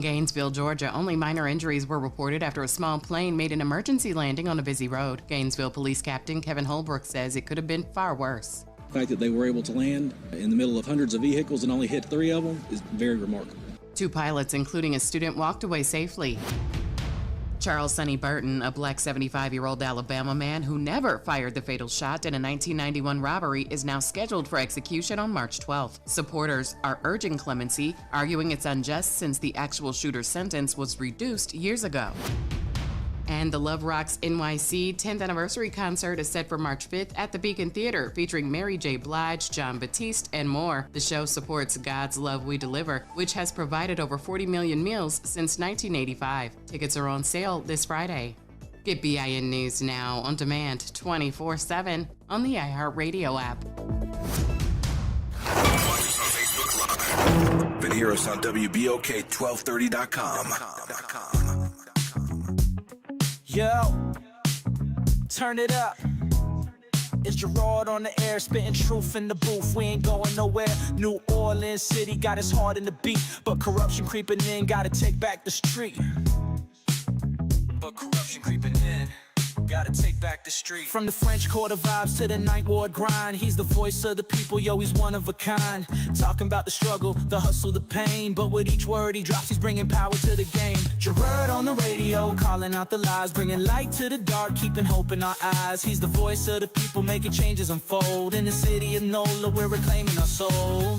Gainesville, Georgia, only minor injuries were reported after a small plane made an emergency landing on a busy road. Gainesville Police Captain Kevin Holbrook says it could have been far worse. The fact that they were able to land in the middle of hundreds of vehicles and only hit 3 of them is very remarkable. 2 pilots, including a student, walked away safely. Charles Sonny Burton, a black 75-year-old Alabama man who never fired the fatal shot in a 1991 robbery, is now scheduled for execution on March 12th. Supporters are urging clemency, arguing it's unjust since the actual shooter's sentence was reduced years ago. And the Love Rocks NYC 10th anniversary concert is set for March 5th at the Beacon Theater, featuring Mary J. Blige, Jon Batiste, and more. The show supports God's Love We Deliver, which has provided over 40 million meals since 1985. Tickets are on sale this Friday. Get BIN News now on demand 24/7 on the iHeartRadio app. Then hear us on WBOK1230.com. Yo, turn it up. It's Gerod on the air, spitting truth in the booth. We ain't going nowhere. New Orleans City got us hard in the beat, but corruption creeping in, gotta take back the street. But corruption creeping in, gotta take back the street. From the French Quarter vibes to the Ninth Ward grind, he's the voice of the people, yo, he's one of a kind. Talking about the struggle, the hustle, the pain, but with each word he drops, he's bringing power to the game. Gerod on the radio, calling out the lies, bringing light to the dark, keeping hope in our eyes. He's the voice of the people, making changes unfold. In the city of NOLA, we're reclaiming our soul.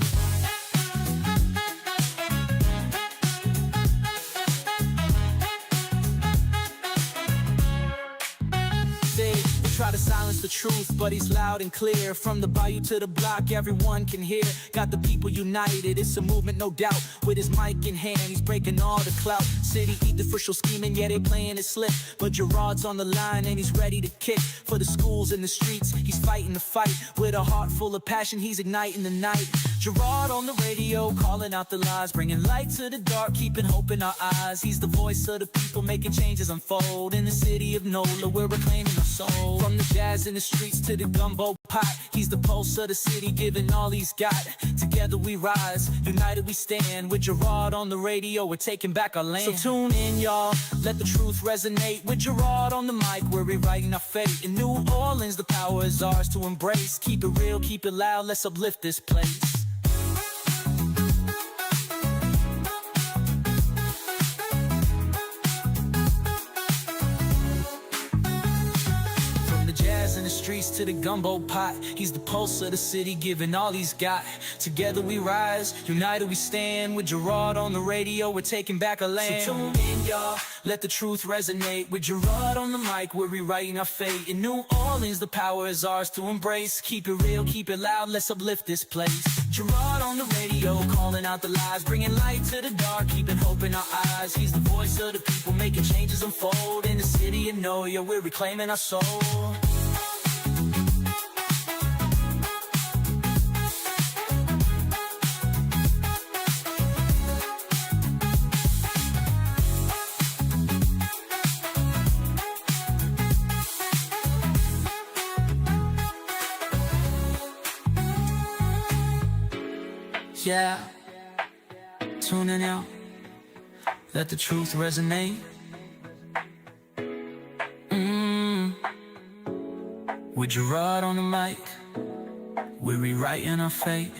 Try to silence the truth, but he's loud and clear. From the bayou to the block, everyone can hear. Got the people united, it's a movement, no doubt. With his mic in hand, he's breaking all the clout. City eat the official scheming, yeah, they playing it slick. But Gerod's on the line and he's ready to kick. For the schools and the streets, he's fighting the fight. With a heart full of passion, he's igniting the night. Gerod on the radio, calling out the lies, bringing light to the dark, keeping hope in our eyes. He's the voice of the people, making changes unfold. In the city of NOLA, we're reclaiming our soul. From the jazz in the streets to the gumbo pot, he's the pulse of the city, giving all he's got. Together we rise, united we stand. With Gerod on the radio, we're taking back our land. So tune in, y'all, let the truth resonate. With Gerod on the mic, we're rewriting our fate. In New Orleans, the power is ours to embrace. Keep it real, keep it loud, let's uplift this place. In the streets to the gumbo pot, he's the pulse of the city, giving all he's got. Together we rise, united we stand. With Gerod on the radio, we're taking back our land. So tune in, y'all, let the truth resonate. With Gerod on the mic, we're rewriting our fate. In New Orleans, the power is ours to embrace. Keep it real, keep it loud, let's uplift this place. Gerod on the radio, calling out the lies, bringing light to the dark, keeping hope in our eyes. He's the voice of the people, making changes unfold. In the city of NOLA, we're reclaiming our soul. Yeah, tuning out, let the truth resonate. With Gerod on the mic, we're rewriting our fate.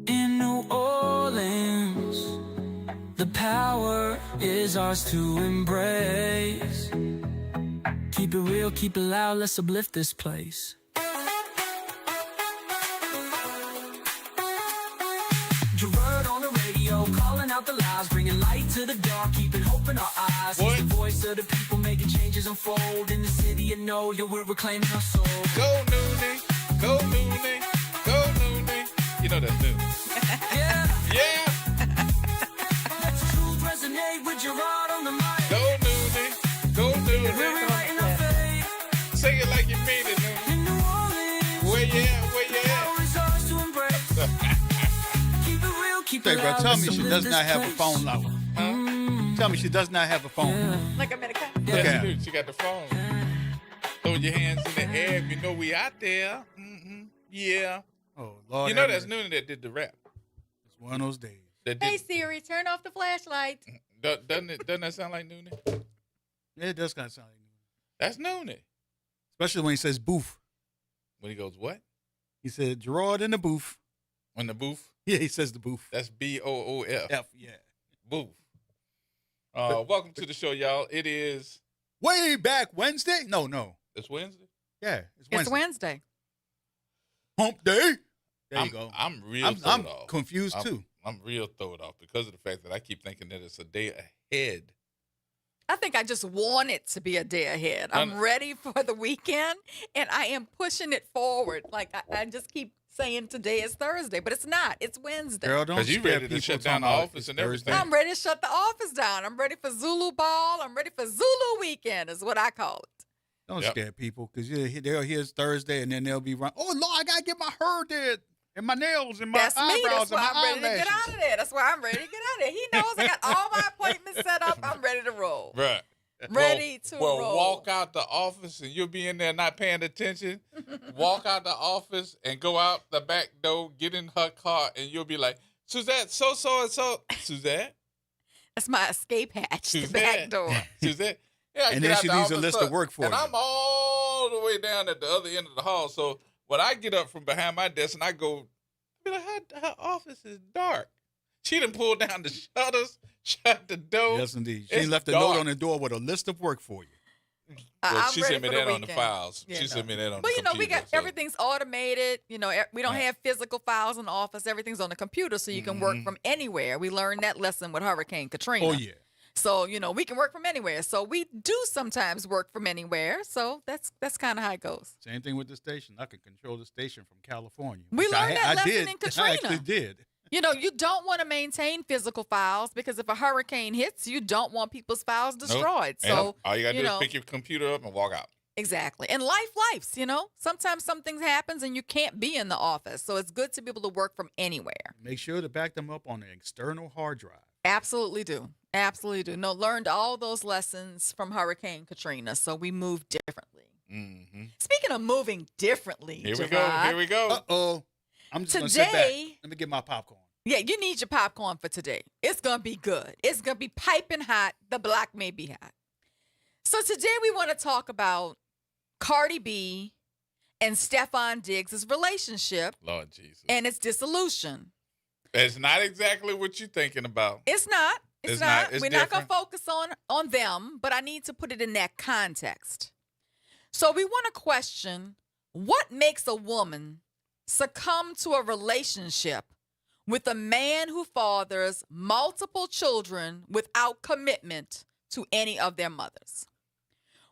In New Orleans, the power is ours to embrace. Keep it real, keep it loud, let's uplift this place. Gerod on the radio, calling out the lies, bringing light to the dark, keeping hope in our eyes. He's the voice of the people, making changes unfold. In the city of NOLA, we're reclaiming our soul. Go Noonie, go Noonie, go Noonie. You know that's new. Yeah. Yeah. Let the truth resonate with Gerod on the mic. Go Noonie, go Noonie. We're rewriting our fate. Say it like you mean it, Noonie. In New Orleans, Where you at, where you power is ours to embrace. Keep it real, keep Say, it bro, loud, tell me let's she uplift does not this have a place. phone number. Tell me she does not have a phone. Like America. Yes, Okay. she do. She got the phone. Throw your hands in the air if you know we out there. Yeah. Oh, Lord. You know have that's mercy. Noonie that did the rap. One of those days. Hey Siri, turn off the flashlight. Doesn't that sound like Noonie? Yeah, it does kind of sound like Noonie. That's Noonie. Especially when he says booth. When he goes, what? He said, Gerard in the booth. On the booth? Yeah, he says the booth. That's BOOF. F, yeah. Booth. Welcome to the show, y'all. It is... Way back Wednesday? No. It's Wednesday? Yeah, it's Wednesday. It's Wednesday. Hump day. There you go. I'm real I'm thrown off. confused, too. I'm real thrown off because of the fact that I keep thinking that it's a day ahead. I think I just want it to be a day ahead. I'm ready for the weekend, and I am pushing it forward. Like, I just keep saying today is Thursday, but it's not. It's Wednesday. Girl, don't Because you scare ready to people shut down the talking about office it's and everything. Thursday. I'm ready to shut the office down. I'm ready for Zulu ball. I'm ready for Zulu weekend is what I call it. Don't Yep. scare people because they'll hear it's Thursday and then they'll be running. Oh, Lord, I got to get my hair did and my nails and my That's me. eyebrows That's and why my I'm ready to eyelashes. get out of there. That's why I'm ready to get out of there. He knows I got all my appointments set up. I'm ready to roll. Right. Ready to roll. Walk out the office and you'll be in there not paying attention. Walk out the office and go out the back door, get in her car, and you'll be like, Suzette, so. Suzette? That's my escape hatch, the Suzette? back door. Suzette? Yeah, I And get then out she the leaves a office, list of look, work for and you. I'm all the way down at the other end of the hall. So when I get up from behind my desk and I go, I be like, her office is dark. She done pulled down the shutters, shut the door. Yes, indeed. She It's left a dark. note on the door with a list of work for you. Well, I'm she ready sent me for that on the weekend. files. Yeah, She no. sent me that on But the you know, computer. we got so- everything's automated. You know, we don't have physical files in the office. Everything's on the computer, so you can work from anywhere. We learned that lesson with Hurricane Katrina. Oh, yeah. So you know, we can work from anywhere. So we do sometimes work from anywhere. So that's kind of how it goes. Same thing with the station. I could control the station from California. We which learned that I lesson did. in Katrina. I actually did. You know, you don't want to maintain physical files because if a hurricane hits, you don't want people's files Nope. destroyed. And So all you gotta do know, is pick your computer up and walk out. exactly. And life's, you know, sometimes something happens and you can't be in the office. So it's good to be able to work from anywhere. Make sure to back them up on an external hard drive. Absolutely do. Absolutely do. No, learned all those lessons from Hurricane Katrina. So we moved differently. Mm-hmm. Speaking of moving differently, Here we Gerard, go. Here we go. Uh-oh. I'm just going to sit back. Today- Let me get my popcorn. yeah, you need your popcorn for today. It's going to be good. It's going to be piping hot. The block may be hot. So today we want to talk about Cardi B and Stefan Diggs' relationship Lord Jesus. and its dissolution. It's not exactly what you're thinking about. It's not. It's not. It's We're not going to different. focus on them, but I need to put it in that context. So we want to question what makes a woman succumb to a relationship with a man who fathers multiple children without commitment to any of their mothers.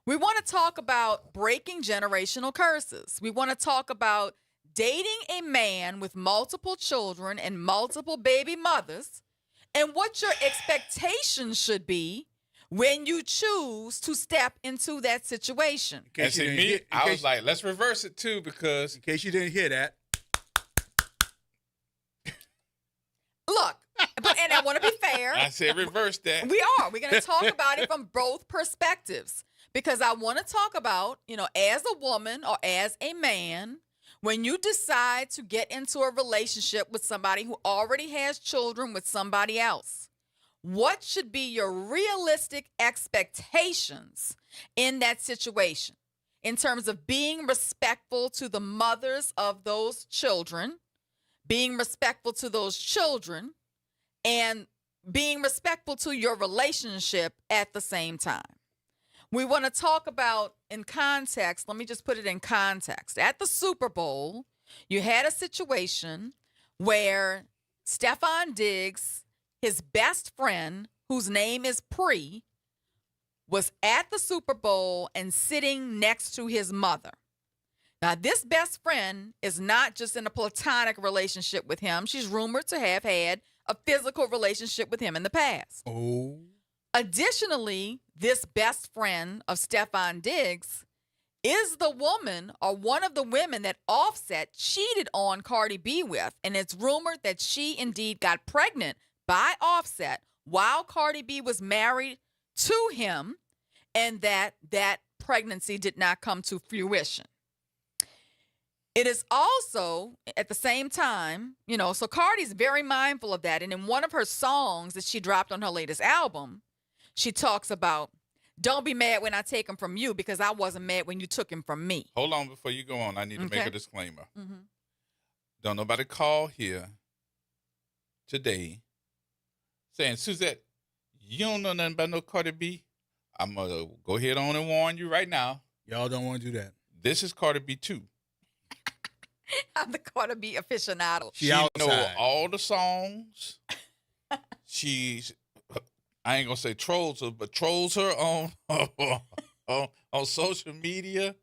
We want to talk about breaking generational curses. We want to talk about dating a man with multiple children and multiple baby mothers and what your expectations should be when you choose to step into that situation. In case And you see didn't me, hear- in I case- was like, let's reverse it too, because in case you didn't hear that, Look, and I want to be fair. I said reverse that. We are. We're going to talk about it from both perspectives because I want to talk about, you know, as a woman or as a man, when you decide to get into a relationship with somebody who already has children with somebody else, what should be your realistic expectations in that situation in terms of being respectful to the mothers of those children, being respectful to those children, and being respectful to your relationship at the same time. We want to talk about in context. Let me just put it in context. At the Super Bowl, you had a situation where Stefan Diggs, his best friend, whose name is Pre, was at the Super Bowl and sitting next to his mother. Now, this best friend is not just in a platonic relationship with him. She's rumored to have had a physical relationship with him in the past. oh, Additionally, this best friend of Stefan Diggs is the woman or one of the women that Offset cheated on Cardi B with. And it's rumored that she indeed got pregnant by Offset while Cardi B was married to him and that pregnancy did not come to fruition. It is also at the same time, so Cardi's very mindful of that. And in one of her songs that she dropped on her latest album, she talks about, don't be mad when I take him from you because I wasn't mad when you took him from me. Hold on before you go on. I need to make a disclaimer. Mm-hmm. Don't nobody call here today saying, Suzette, you don't know nothing about no Cardi B. I'm going to go ahead on and warn you right now. Y'all don't want to do that. This is Cardi B too. I'm the Cardi B aficionado. She know all the songs. She's, I ain't gonna say trolls her, but trolls her on on social media.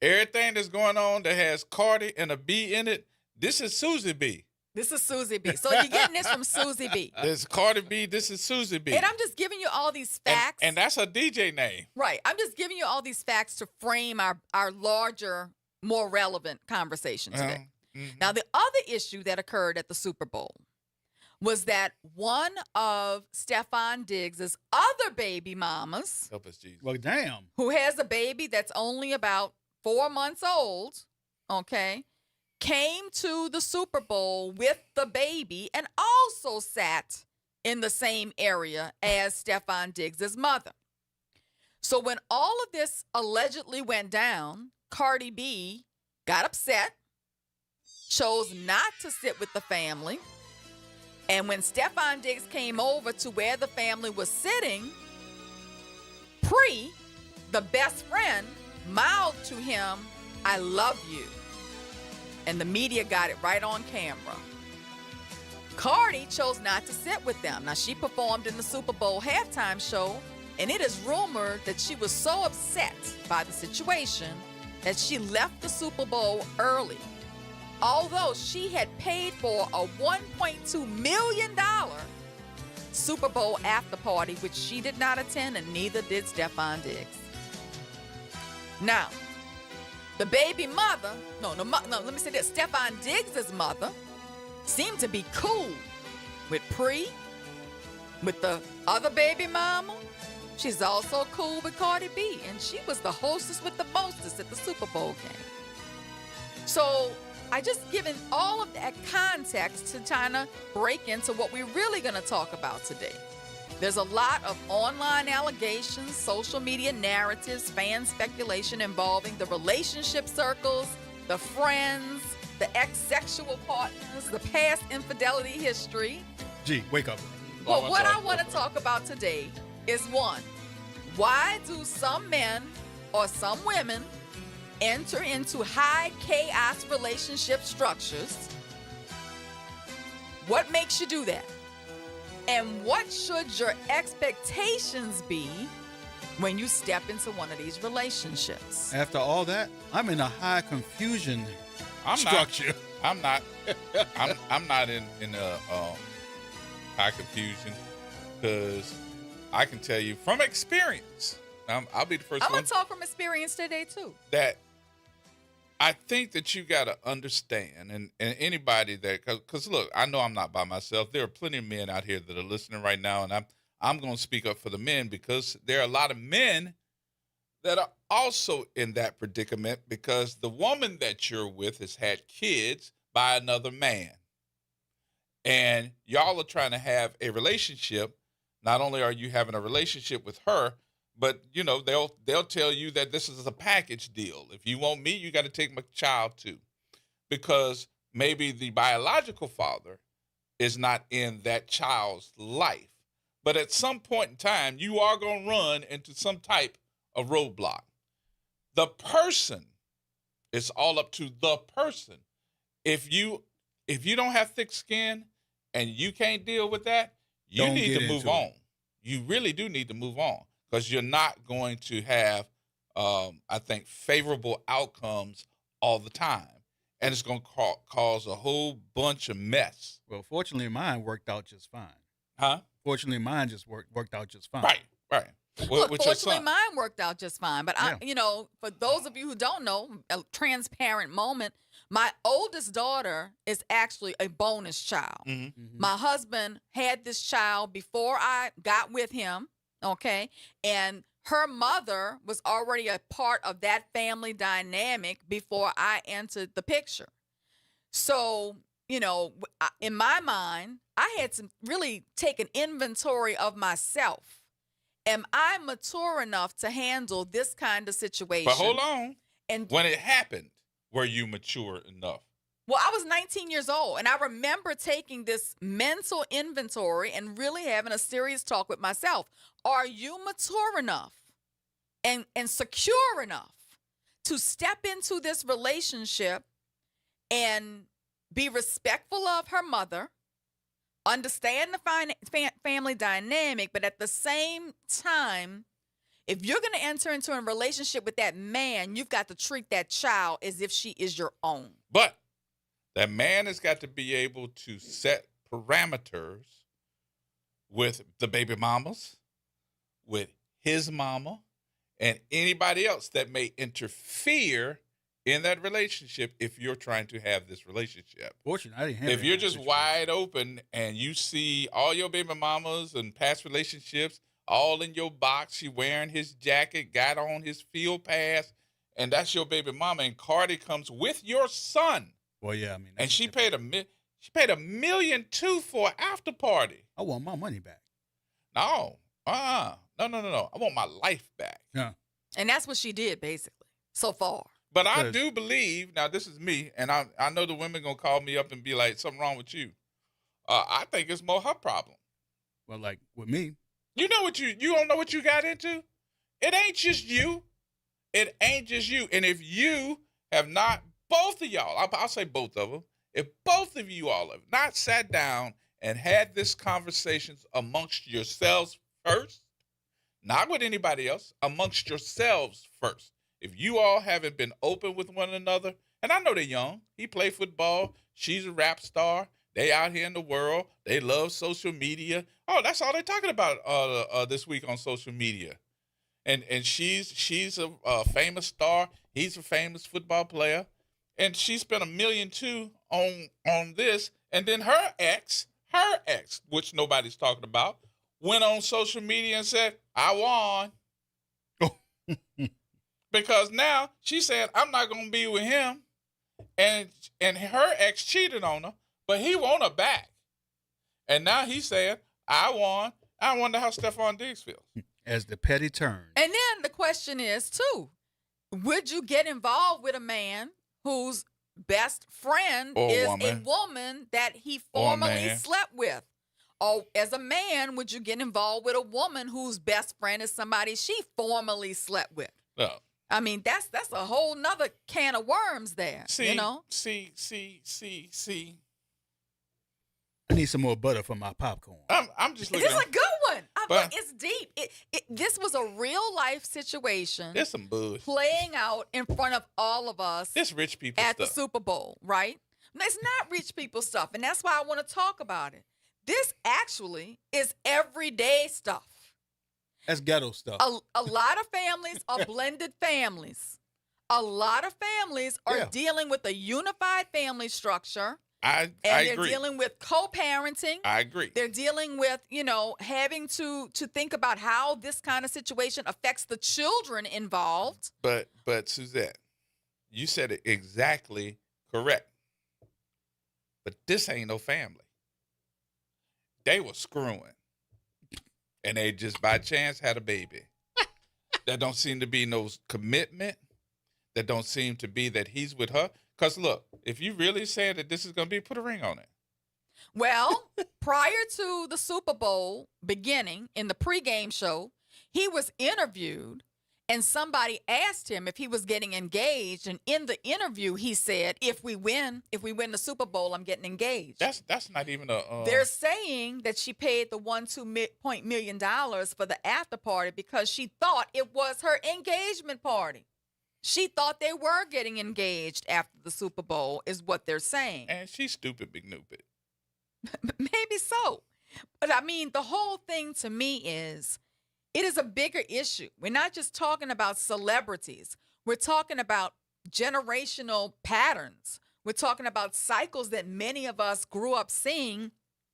Everything that's going on that has Cardi and a B in it, this is Susie B. This is Susie B. So you're getting this from Susie B. This is Cardi B. This is Susie B. And I'm just giving you all these facts. And that's her DJ name. Right. I'm just giving you all these facts to frame our larger, more relevant conversation today. Mm-hmm. Now, the other issue that occurred at the Super Bowl was that one of Stefan Diggs' other baby mamas, Help us, Jesus. Well, damn. who has a baby that's only about 4 months old, okay, came to the Super Bowl with the baby and also sat in the same area as Stefan Diggs' mother. So when all of this allegedly went down, Cardi B got upset, chose not to sit with the family, and when Stefan Diggs came over to where the family was sitting, Pri, the best friend, mouthed to him, "I love you." And the media got it right on camera. Cardi chose not to sit with them. Now, she performed in the Super Bowl halftime show, and it is rumored that she was so upset by the situation that she left the Super Bowl early. Although she had paid for a $1.2 million Super Bowl after party, which she did not attend, and neither did Stefan Diggs. Now, the baby mother, let me say this. Stefan Diggs' mother seemed to be cool with Pri, with the other baby mama. She's also cool with Cardi B, and she was the hostess with the mostest at the Super Bowl game. So I just given all of that context to kind of break into what we're really going to talk about today. There's a lot of online allegations, social media narratives, fan speculation involving the relationship circles, the friends, the ex-sexual partners, the past infidelity history. Gee, wake up. But what I want to talk about today is one, why do some men or some women enter into high chaos relationship structures? What makes you do that? And what should your expectations be when you step into one of these relationships? After all that, I'm in a high confusion structure. I'm not in a high confusion because I can tell you from experience. I'll be the first I'm one. going to talk from experience today, too. That I think that you got to understand, and anybody that, because look, I know I'm not by myself. There are plenty of men out here that are listening right now, and I'm going to speak up for the men because there are a lot of men that are also in that predicament because the woman that you're with has had kids by another man. And y'all are trying to have a relationship. Not only are you having a relationship with her, but, you know, they'll tell you that this is a package deal. If you want me, you got to take my child too. Because maybe the biological father is not in that child's life. But at some point in time, you are going to run into some type of roadblock. The person, it's all up to the person. If you don't have thick skin and you can't deal with that, you need to move on. You really do need to move on. Because you're not going to have, I think, favorable outcomes all the time. And it's going to cause a whole bunch of mess. Well, fortunately, mine worked out just fine. Huh? Fortunately, mine just worked out just fine. Right. Look, With your fortunately, son. mine worked out just fine. But, for those of you who don't know, a transparent moment, my oldest daughter is actually a bonus child. Mm-hmm. Mm-hmm. My husband had this child before I got with him. Okay. And her mother was already a part of that family dynamic before I entered the picture. So, in my mind, I had to really take an inventory of myself. Am I mature enough to handle this kind of situation? But hold on. And when it happened, were you mature enough? Well, I was 19 years old, and I remember taking this mental inventory and really having a serious talk with myself. Are you mature enough and secure enough to step into this relationship and be respectful of her mother, understand the family dynamic, but at the same time, if you're going to enter into a relationship with that man, you've got to treat that child as if she is your own. But that man has got to be able to set parameters with the baby mamas, with his mama, and anybody else that may interfere in that relationship if you're trying to have this relationship. Fortunately, I didn't have If you're just wide open and you see all your baby mamas and past relationships all in your box, she wearing his jacket, got on his field pass, and that's your baby mama, and Cardi comes with your son. Well, yeah, I mean, and she paid $1.2 million for an after party. I want my money back. No, no. I want my life back. Yeah, and that's what she did basically so far. But I do believe, now this is me, and I know the women gonna call me up and be like, something wrong with you. I think it's more her problem. Well, like with me, you know what you don't know what you got into. It ain't just you. It ain't just you. And if you have not, both of y'all, I'll say both of them, if both of you all have not sat down and had this conversations amongst yourselves first, not with anybody else, amongst yourselves first. If you all haven't been open with one another, and I know they're young, he played football, she's a rap star, they out here in the world, they love social media. Oh, that's all they're talking about this week on social media. And she's a famous star, he's a famous football player. And she spent $1.2 million on this. And then her ex, which nobody's talking about, went on social media and said, I won. Because now she's saying, I'm not going to be with him. And her ex cheated on her, but he want her back. And now he's saying, I won. I wonder how Stephon Diggs feels. As the petty turn. And then the question is, too, would you get involved with a man whose best friend is a woman that he formerly slept with? Or as a man, would you get involved with a woman whose best friend is somebody she formerly slept with? No. I mean, that's a whole nother can of worms there. See. I need some more butter for my popcorn. I'm just looking. This is a good one. But it's deep. This was a real life situation. There's some bullshit playing out in front of all of us. This rich people at stuff. The Super Bowl, right? No, it's not rich people stuff, and that's why I want to talk about it. This actually is everyday stuff. That's ghetto stuff. A lot of families are blended families. A lot of families are dealing with a unified family structure. I they're agree. Dealing with co-parenting. I agree. They're dealing with, having to think about how this kind of situation affects the children involved. But Suzette, you said it exactly correct. But this ain't no family. They were screwing. And they just by chance had a baby. There don't seem to be no commitment. There don't seem to be that he's with her. Because look, if you really saying that this is going to be, put a ring on it. Well, prior to the Super Bowl beginning, in the pregame show, he was interviewed and somebody asked him if he was getting engaged. And in the interview, he said, if we win the Super Bowl, I'm getting engaged. That's not even a... They're saying that she paid the $1.2 million for the after party because she thought it was her engagement party. She thought they were getting engaged after the Super Bowl, is what they're saying. And she's stupid, big noopid. Maybe so. But I mean, the whole thing to me is, it is a bigger issue. We're not just talking about celebrities. We're talking about generational patterns. We're talking about cycles that many of us grew up seeing.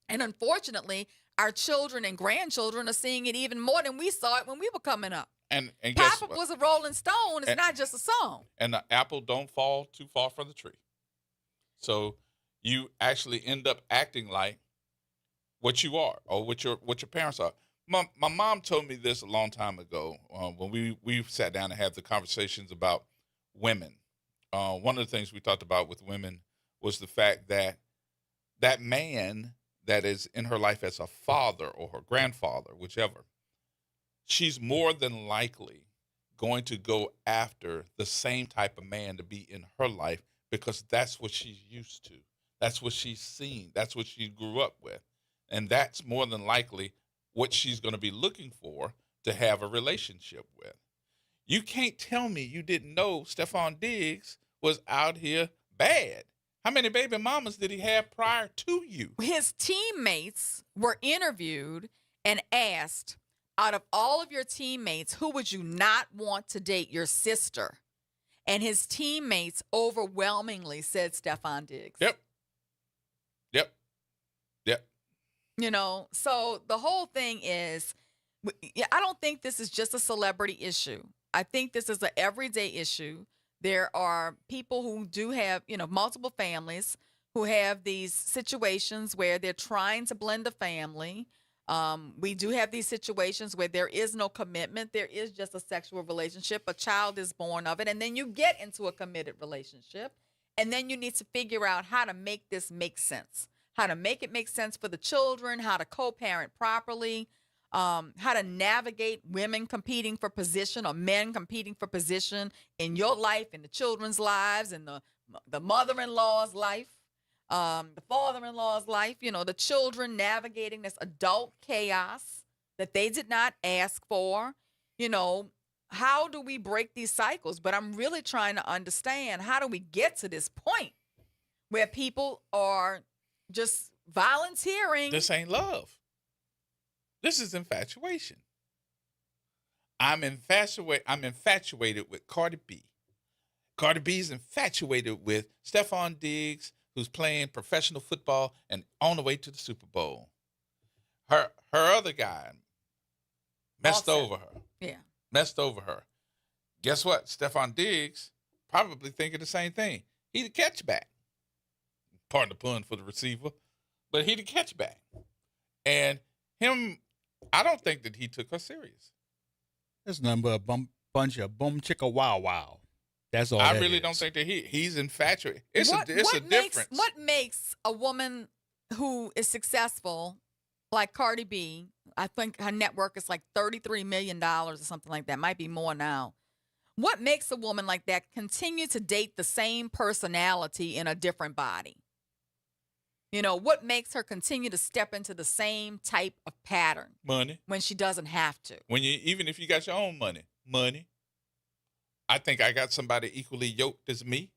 And unfortunately, our children and grandchildren are seeing it even more than we saw it when we were coming up. And guess Papa what? was a Rolling Stone. It's And- not just a song. And the apple don't fall too far from the tree. So you actually end up acting like what you are or what your parents are. My mom told me this a long time ago when we sat down and had the conversations about women. One of the things we talked about with women was the fact that that man that is in her life as a father or her grandfather, whichever, she's more than likely going to go after the same type of man to be in her life because that's what she's used to. That's what she's seen. That's what she grew up with. And that's more than likely what she's going to be looking for to have a relationship with. You can't tell me you didn't know Stephon Diggs was out here bad. How many baby mamas did he have prior to you? His teammates were interviewed and asked, out of all of your teammates, who would you not want to date? Your sister. And his teammates overwhelmingly said Stephon Diggs. Yep. You know, so the whole thing is, I don't think this is just a celebrity issue. I think this is an everyday issue. There are people who do have, multiple families who have these situations where they're trying to blend a family. We do have these situations where there is no commitment. There is just a sexual relationship. A child is born of it. And then you get into a committed relationship. And then you need to figure out how to make this make sense, how to make it make sense for the children, how to co-parent properly, how to navigate women competing for position or men competing for position in your life, in the children's lives, in the mother-in-law's life, the father-in-law's life, the children navigating this adult chaos that they did not ask for. How do we break these cycles? But I'm really trying to understand, how do we get to this point where people are just volunteering? This ain't love. This is infatuation. I'm infatuated with Cardi B. Cardi B's infatuated with Stephon Diggs, who's playing professional football and on the way to the Super Bowl. Her other guy messed over her. Yeah. Messed over her. Guess what? Stephon Diggs probably thinking the same thing. He the catchback. Pardon the pun for the receiver, but he the catchback. And him, I don't think that he took her serious. That's nothing but a bunch of boom chicka wow wow. That's all. I that really is. don't think that he's infatuated. It's What a makes, difference. What makes a woman who is successful, like Cardi B, I think her net worth is like $33 million or something like that, might be more now. What makes a woman like that continue to date the same personality in a different body? What makes her continue to step into the same type of pattern Money. when she doesn't have to? Even if you got your own money. I think I got somebody equally yoked as me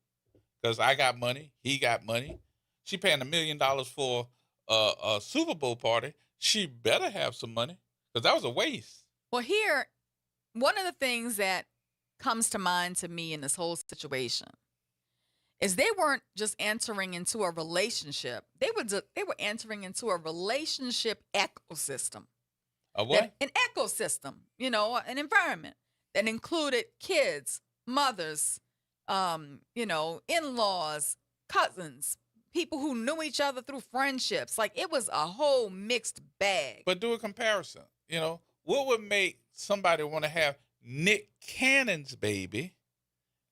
because I got money. He got money. She paying $1 million for a Super Bowl party. She better have some money because that was a waste. Well, here, one of the things that comes to mind to me in this whole situation is they weren't just entering into a relationship. They were entering into a relationship ecosystem. A what? An ecosystem, an environment that included kids, mothers, in-laws, cousins, people who knew each other through friendships. Like, it was a whole mixed bag. But do a comparison. What would make somebody want to have Nick Cannon's baby,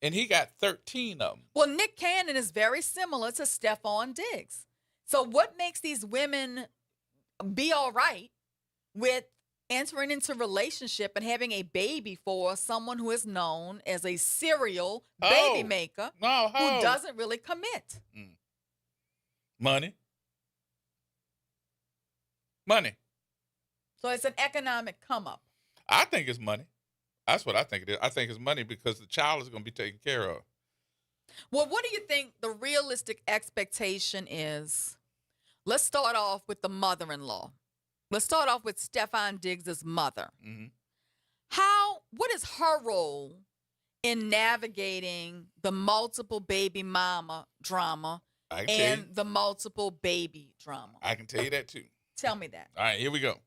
and he got 13 of them? Well, Nick Cannon is very similar to Stephon Diggs. So what makes these women be all right with entering into a relationship and having a baby for someone who is known as a serial baby maker who doesn't really commit? Money. So it's an economic come up. I think it's money. That's what I think it is. I think it's money because the child is going to be taken care of. Well, what do you think the realistic expectation is? Let's start off with the mother-in-law. Let's start off with Stephon Diggs' mother. Mm-hmm. What is her role in navigating the multiple baby mama drama and the multiple baby drama? I can tell you that too. Tell me that. All right, here we go.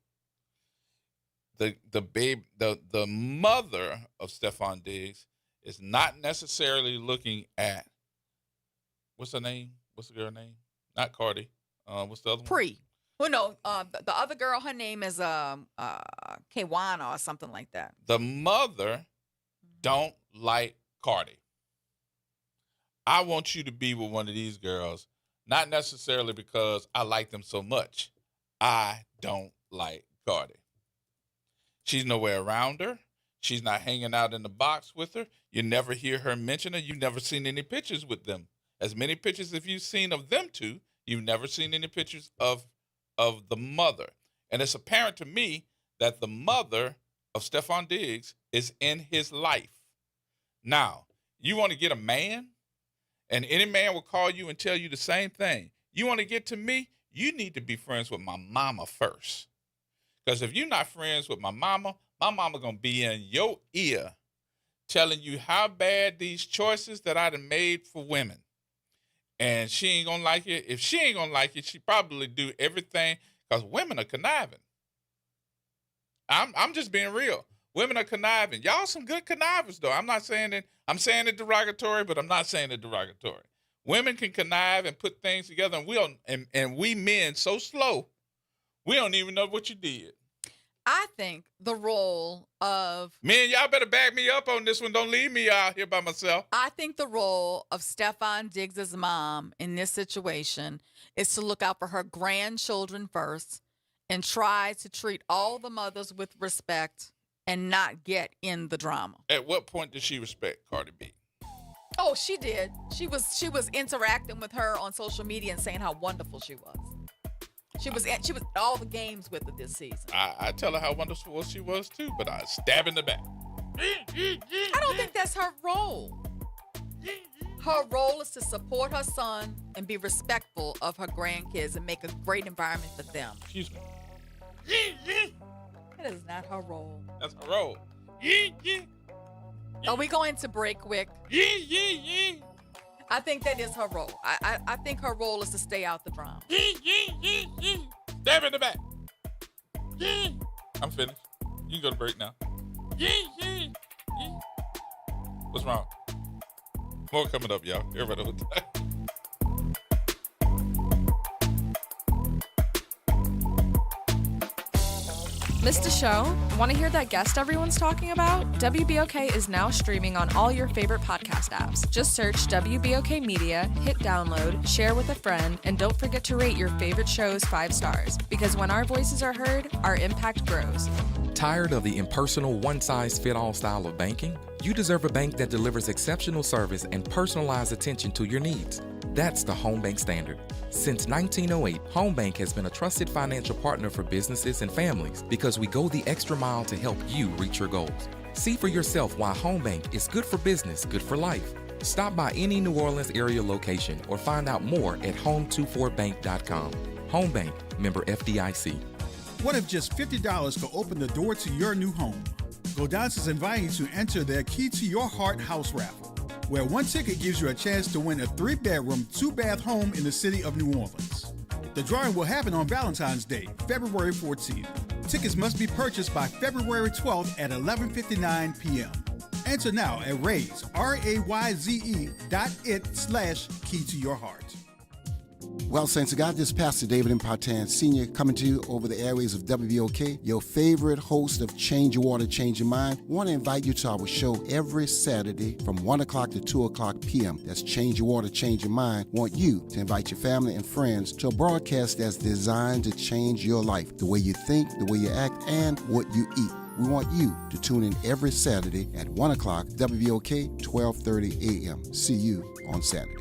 the mother of Stephon Diggs is not necessarily looking at what's her name? What's the girl name? Not Cardi. What's the other one? Pre. Well, no, the other girl, her name is Kwana or something like that. The mother don't like Cardi. I want you to be with one of these girls, not necessarily because I like them so much. I don't like Cardi. She's nowhere around her. She's not hanging out in the box with her. You never hear her mention her. You've never seen any pictures with them. As many pictures as you've seen of them two, you've never seen any pictures of the mother. And it's apparent to me that the mother of Stephon Diggs is in his life. Now, you want to get a man, and any man will call you and tell you the same thing. You want to get to me, you need to be friends with my mama first. Because if you're not friends with my mama going to be in your ear telling you how bad these choices that I done made for women. And she ain't going to like it. If she ain't going to like it, she probably do everything because women are conniving. I'm just being real. Women are conniving. Y'all some good connivers, though. I'm not saying it. I'm saying it derogatory, but I'm not saying it derogatory. Women can connive and put things together, and we men so slow, we don't even know what you did. I think the role of... Men, y'all better back me up on this one. Don't leave me out here by myself. I think the role of Stephon Diggs' mom in this situation is to look out for her grandchildren first and try to treat all the mothers with respect and not get in the drama. At what point did she respect Cardi B? Oh, she did. She was interacting with her on social media and saying how wonderful she was. She was at all the games with her this season. I tell her how wonderful she was too, but I stab in the back. I don't think that's her role. Her role is to support her son and be respectful of her grandkids and make a great environment for them. Excuse me. That is not her role. That's her role. Are we going to break quick? I think that is her role. I think her role is to stay out the drama. Stab in the back. I'm finished. You can go to break now. What's wrong? More coming up, y'all. Everybody with that. Missed a show? Want to hear that guest everyone's talking about? WBOK is now streaming on all your favorite podcast apps. Just search WBOK Media, hit download, share with a friend, and don't forget to rate your favorite shows 5 stars. Because when our voices are heard, our impact grows. Tired of the impersonal, one-size-fit-all style of banking? You deserve a bank that delivers exceptional service and personalized attention to your needs. That's the Home Bank Standard. Since 1908, Home Bank has been a trusted financial partner for businesses and families because we go the extra mile to help you reach your goals. See for yourself why Home Bank is good for business, good for life. Stop by any New Orleans area location or find out more at home24bank.com. Home Bank, member FDIC. What if just $50 could open the door to your new home? Godan's is inviting you to enter their Key to Your Heart house raffle, where one ticket gives you a chance to win a 3-bedroom, 2-bath home in the city of New Orleans. The drawing will happen on Valentine's Day, February 14th. Tickets must be purchased by February 12th at 11:59 p.m. Enter now at RAYZE.it/Key to Your Heart. Well, Saints of God, this is Pastor David Impartan Sr. coming to you over the airways of WBOK, your favorite host of Change Your Water, Change Your Mind. I want to invite you to our show every Saturday from 1 o'clock to 2 o'clock p.m. That's Change Your Water, Change Your Mind. I want you to invite your family and friends to a broadcast that's designed to change your life, the way you think, the way you act, and what you eat. We want you to tune in every Saturday at 1 o'clock, WBOK, 12:30 a.m. See you on Saturday.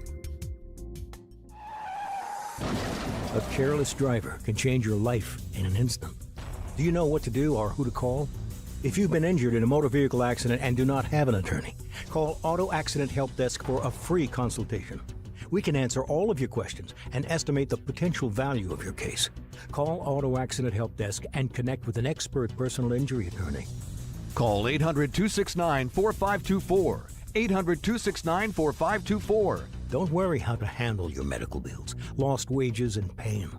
A careless driver can change your life in an instant. Do you know what to do or who to call? If you've been injured in a motor vehicle accident and do not have an attorney, call Auto Accident Help Desk for a free consultation. We can answer all of your questions and estimate the potential value of your case. Call Auto Accident Help Desk and connect with an expert personal injury attorney. Call 800-269-4524. 800-269-4524. Don't worry how to handle your medical bills, lost wages, and pain.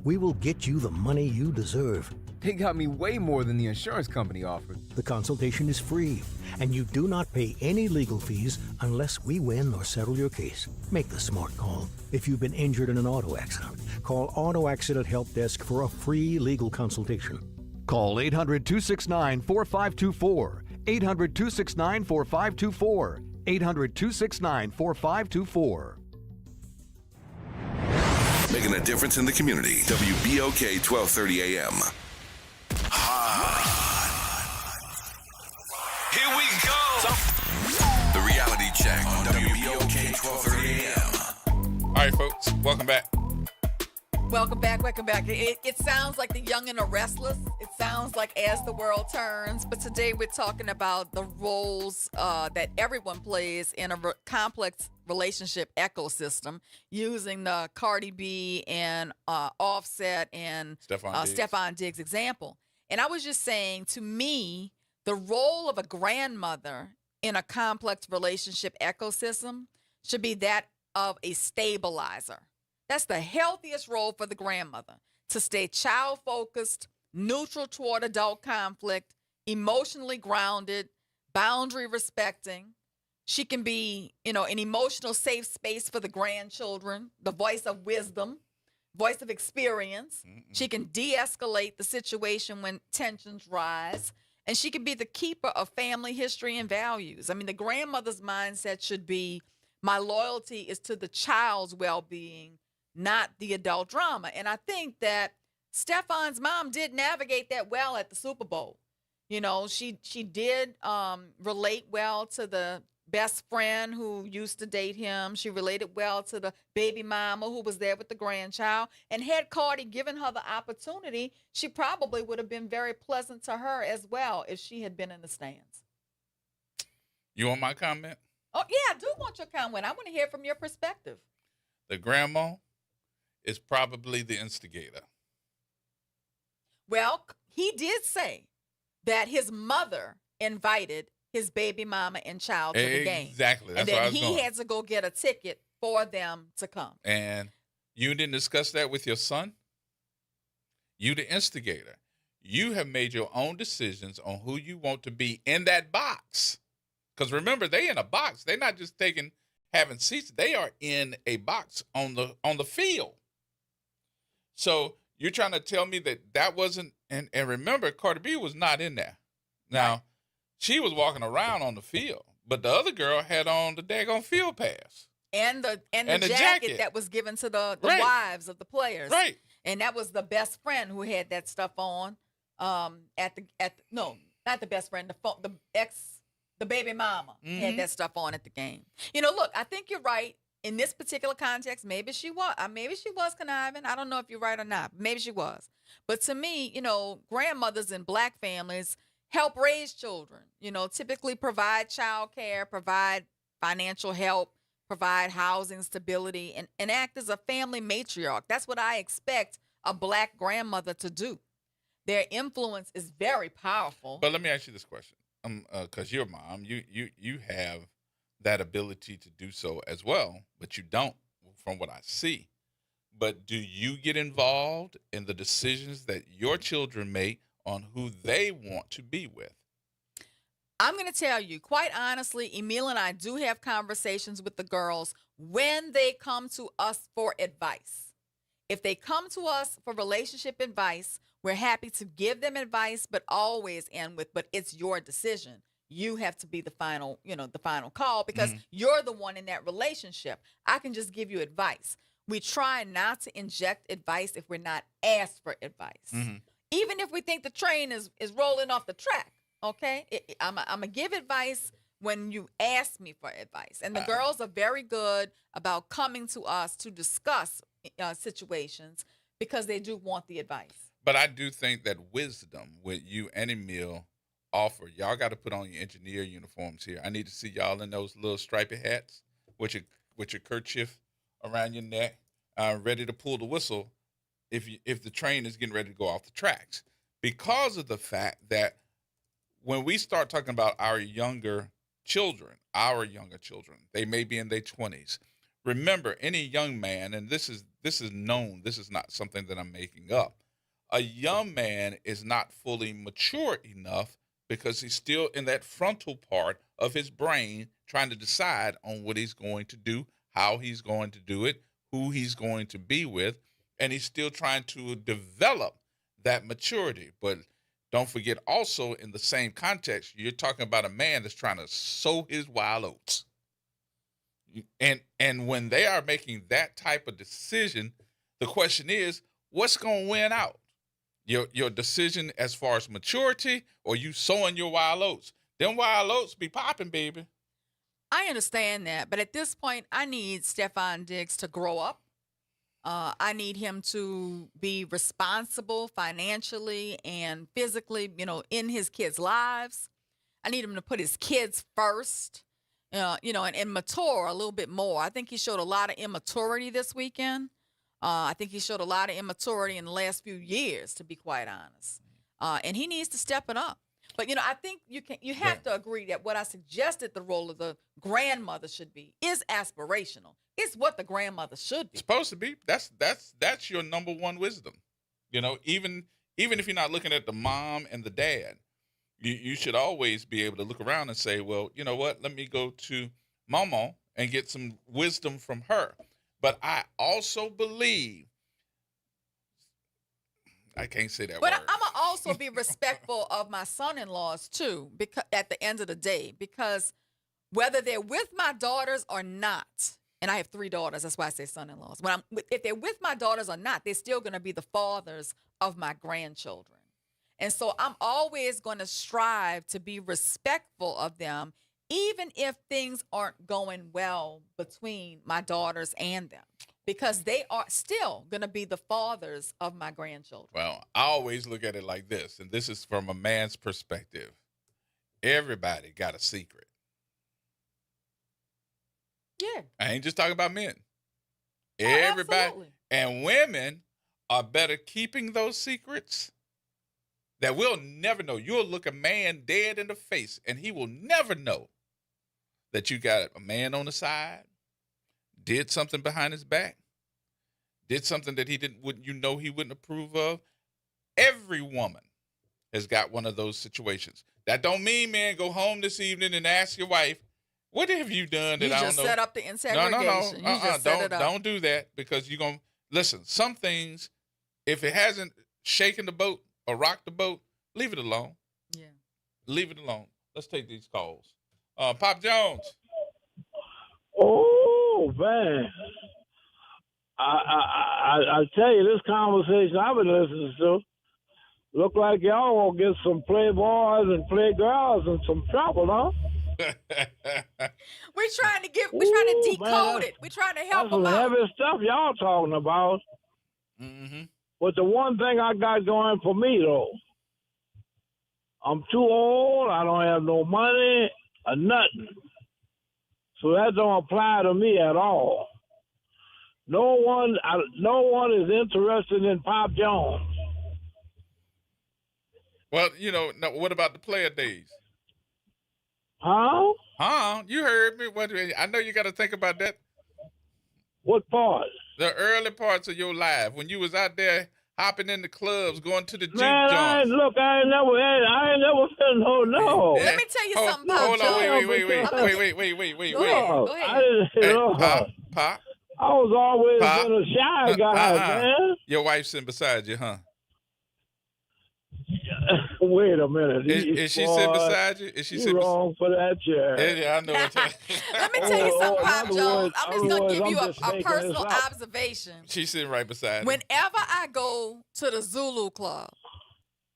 We will get you the money you deserve. They got me way more than the insurance company offered. The consultation is free, and you do not pay any legal fees unless we win or settle your case. Make the smart call. If you've been injured in an auto accident, call Auto Accident Help Desk for a free legal consultation. Call 800-269-4524. 800-269-4524. 800-269-4524. Making a difference in the community. WBOK 1230 AM. Here we go. The reality check on WBOK 1230 AM. All right, folks, welcome back. Welcome back. It sounds like the young and the restless. It sounds like As the World Turns. But today we're talking about the roles that everyone plays in a complex relationship ecosystem, using the Cardi B and Offset and Stephon Diggs example. And I was just saying, to me, the role of a grandmother in a complex relationship ecosystem should be that of a stabilizer. That's the healthiest role for the grandmother, to stay child-focused, neutral toward adult conflict, emotionally grounded, boundary-respecting. She can be, an emotional safe space for the grandchildren, the voice of wisdom, voice of experience. She can de-escalate the situation when tensions rise. And she can be the keeper of family history and values. I mean, the grandmother's mindset should be, my loyalty is to the child's well-being, not the adult drama. And I think that Stephon's mom did navigate that well at the Super Bowl. She did relate well to the best friend who used to date him. She related well to the baby mama who was there with the grandchild. And had Cardi given her the opportunity, she probably would have been very pleasant to her as well if she had been in the stands. You want my comment? Oh, yeah, I do want your comment. I want to hear from your perspective. The grandma is probably the instigator. Well, he did say that his mother invited his baby mama and child to the game. Exactly. That's and then where I was he going. had to go get a ticket for them to come. And you didn't discuss that with your son? You the instigator. You have made your own decisions on who you want to be in that box. Because remember, they in a box. They're not just having seats. They are in a box on the field. So you're trying to tell me that wasn't, and remember, Cardi B was not in there. Now, she was walking around on the field, but the other girl had on the daggone field pass. And the jacket that was given to the wives of the players. Right. And that was the best friend who had that stuff on. No, not the best friend, the baby mama had that stuff on at the game. Look, I think you're right. In this particular context, maybe she was conniving. I don't know if you're right or not. Maybe she was. But to me, grandmothers in black families help raise children, typically provide child care, provide financial help, provide housing stability, and act as a family matriarch. That's what I expect a black grandmother to do. Their influence is very powerful. But let me ask you this question. Because you're a mom, you have that ability to do so as well, but you don't, from what I see. But do you get involved in the decisions that your children make on who they want to be with? I'm going to tell you, quite honestly, Emil and I do have conversations with the girls when they come to us for advice. If they come to us for relationship advice, we're happy to give them advice, but always end with, but it's your decision. You have to be the final call because you're the one in that relationship. I can just give you advice. We try not to inject advice if we're not asked for advice. Even if we think the train is rolling off the track, okay? I'm going to give advice when you ask me for advice. And the girls are very good about coming to us to discuss situations because they do want the advice. But I do think that wisdom with you and Emil offer. Y'all got to put on your engineer uniforms here. I need to see y'all in those little stripy hats with your kerchief around your neck, ready to pull the whistle if the train is getting ready to go off the tracks. Because of the fact that when we start talking about our younger children, they may be in their 20s. Remember, any young man, and this is known, this is not something that I'm making up, a young man is not fully mature enough because he's still in that frontal part of his brain trying to decide on what he's going to do, how he's going to do it, who he's going to be with, and he's still trying to develop that maturity. But don't forget also in the same context, you're talking about a man that's trying to sow his wild oats. And when they are making that type of decision, the question is, what's going to win out? Your decision as far as maturity, or you sowing your wild oats? Them wild oats be popping, baby. I understand that, but at this point, I need Stefan Diggs to grow up. I need him to be responsible financially and physically, in his kids' lives. I need him to put his kids first, and mature a little bit more. I think he showed a lot of immaturity this weekend. I think he showed a lot of immaturity in the last few years, to be quite honest. And he needs to step it up. But, I think you have to agree that what I suggested the role of the grandmother should be is aspirational. It's what the grandmother should be. Supposed to be. That's your number one wisdom. Even if you're not looking at the mom and the dad, you should always be able to look around and say, well, you know what? Let me go to Mama and get some wisdom from her. But I also believe, I can't say that but word. I'm going to also be respectful of my son-in-laws, too, because at the end of the day, because whether they're with my daughters or not, and I have 3 daughters, that's why I say son-in-laws. If they're with my daughters or not, they're still going to be the fathers of my grandchildren. And so I'm always going to strive to be respectful of them, even if things aren't going well between my daughters and them, because they are still going to be the fathers of my grandchildren. Well, I always look at it like this, and this is from a man's perspective. Everybody got a secret. Yeah. I ain't just talking about men. Oh, Everybody. absolutely. And women are better keeping those secrets that we'll never know. You'll look a man dead in the face, and he will never know that you got a man on the side, did something behind his back, did something that he wouldn't approve of. Every woman has got one of those situations. That don't mean, man, go home this evening and ask your wife, what have you done that I don't know? You just set up the insegregation. No. You just set it up. Don't do that, because you're going to, listen, some things, if it hasn't shaken the boat or rocked the boat, leave it alone. Yeah. Leave it alone. Let's take these calls. Pop Jones. Oh, man. I tell you, this conversation I've been listening to look like y'all gonna get some playboys and playgirls in some trouble, huh? We're trying to decode it. We're trying to help them out. out. That's some heavy stuff y'all talking about. Mm-hmm. But the one thing I got going for me, though, I'm too old. I don't have no money or nothing. So that don't apply to me at all. No one is interested in Pop Jones. Well, no, what about the player days? Huh? You heard me. I know you got to think about that. What part? The early parts of your life, when you was out there hopping in the clubs, going to the juke Man, joints. I ain't never said no. Let me tell you something, Pop Hold on, Jones. wait. Go ahead. I didn't Hey, know. Pop. I was always Pop. been a shy guy, man. Your wife's sitting beside you, huh? Wait a minute. Is she sitting beside you? Is she sitting wrong for that chair. Yeah, I know what Let me tell you something, Pop Jones. I'm just going to give you a making personal this up. observation. She's sitting right beside you. Whenever I go to the Zulu Club,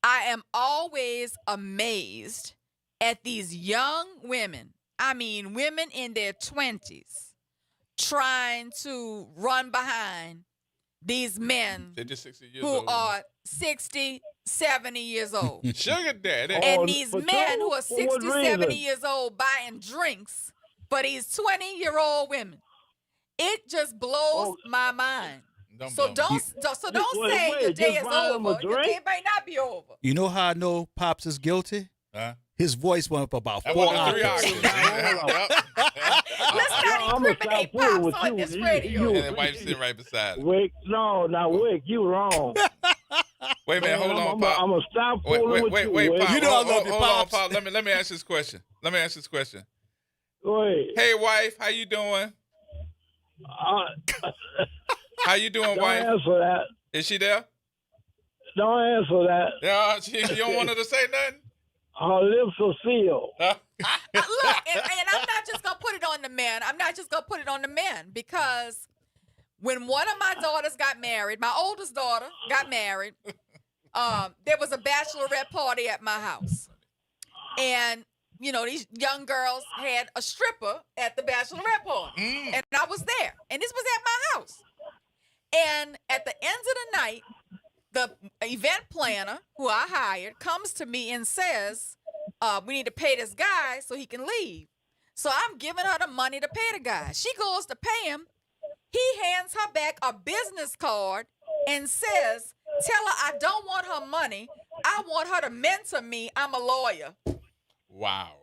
I am always amazed at these young women. I mean, women in their 20s trying to run behind these men who are 60, 70 years old. Sugar daddy. And these men who are 60, 70 years old buying drinks for these 20-year-old women. It just blows my mind. Don't say your day is over. Your day may not be over. You know how I know Pops is guilty? Huh? His voice went up about 4 3 octaves. Let's not incriminate Pops on this radio. And the wife's sitting right beside him. Wick, no, now Wick, you wrong. Wait a minute, hold on, Pop. I'm gonna stop fooling with you. Wait, Pop. You know I love you, Hold on, Pops. Pop. Let me ask this question. Go ahead. Hey, wife, how you doing? How you doing, Don't wife? answer that. Is she there? Don't answer that. Yeah, you don't want her to say nothing? Her lips are sealed. Look, and I'm not just gonna put it on the men. I'm not just gonna put it on the men because when one of my daughters got married, my oldest daughter got married, there was a bachelorette party at my house, and these young girls had a stripper at the bachelorette party, and I was there, and this was at my house. And at the end of the night, the event planner who I hired comes to me and says, we need to pay this guy so he can leave. So I'm giving her the money to pay the guy. She goes to pay him. He hands her back a business card and says, tell her I don't want her money. I want her to mentor me. I'm a lawyer. Wow.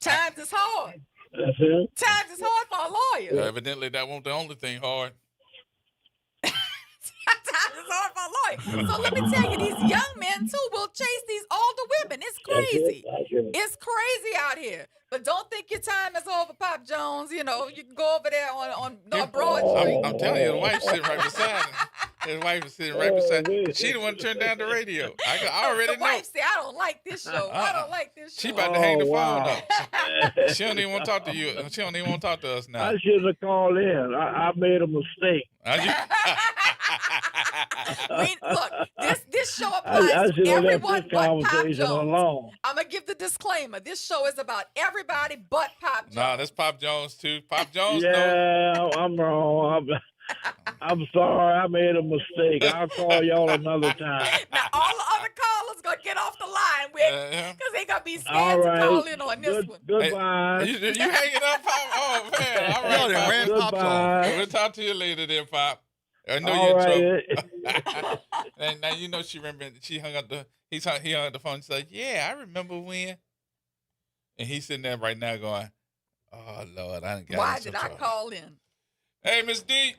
Times is hard. Uh-huh. Times is hard for a lawyer. Evidently, that wasn't the only thing hard. Times is hard for a lawyer. So let me tell you, these young men too will chase these older women. It's crazy. It's crazy out here. But don't think your time is over, Pop Jones. You can go over there on North Broad Street. I'm telling you, the wife's sitting right beside him. His wife is sitting right beside him. She the one turned down the radio. I already the know. wife said, I don't like this show. I don't like this show. She about to hang the phone up. She don't even want to talk to you. She don't even want to talk to us now. I should have called in. I made a mistake. Look, this show applies to everyone but Pop Jones. Alone. I'm going to give the disclaimer. This show is about everybody but Pop Jones. Nah, that's Pop Jones, too. Pop Jones, Yeah, I'm wrong. I'm sorry. I made a mistake. I'll call y'all another time. Now, all the other callers going to get off the line because they going to be scared to call in on this one. Goodbye. Hey, you hanging up, Pop? Oh, man. All right, Pop. ran Pop off. We'll talk to you later then, Pop. I know All you're in trouble. And now she remembered. He hung up the phone and said, "Yeah, I remember when." And he's sitting there right now going, "Oh Lord, I done got." Why did I call in? Hey, Miss D.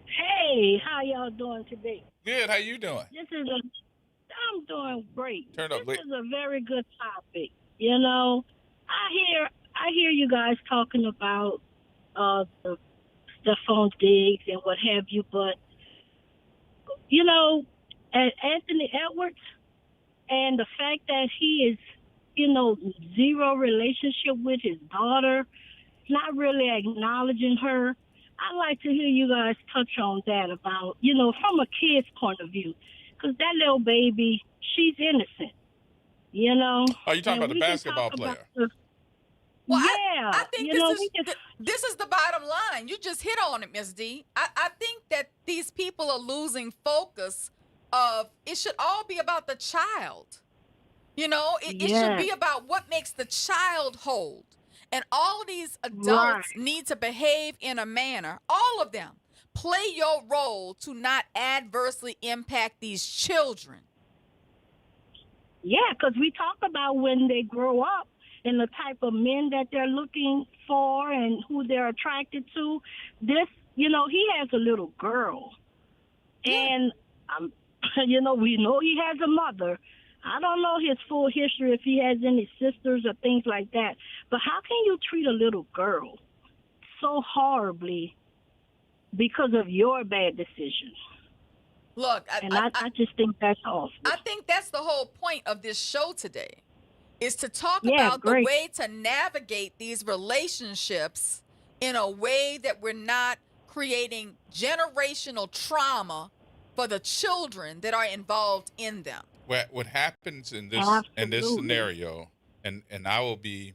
Hey, how y'all doing today? Good. How you doing? I'm doing great. Turn up. This is a very good topic. I hear you guys talking about the phone digs and what have you, but Anthony Edwards and the fact that he is, zero relationship with his daughter, not really acknowledging her. I'd like to hear you guys touch on that about, from a kid's point of view, because that little baby, she's innocent, Are you talking about the basketball player? Well, yeah. I think this is the bottom line. You just hit on it, Miss D. I think that these people are losing focus of it should all be about the child. It should be about what makes the child whole. And all these adults need to behave in a manner, all of them, play your role to not adversely impact these children. Yeah, because we talk about when they grow up and the type of men that they're looking for and who they're attracted to. This, he has a little girl. And, we know he has a mother. I don't know his full history, if he has any sisters or things like that. But how can you treat a little girl so horribly because of your bad decisions? Look, I just think that's awful. I think that's the whole point of this show today, is to talk about the way to navigate these relationships in a way that we're not creating generational trauma for the children that are involved in them. What happens in this scenario, and I will be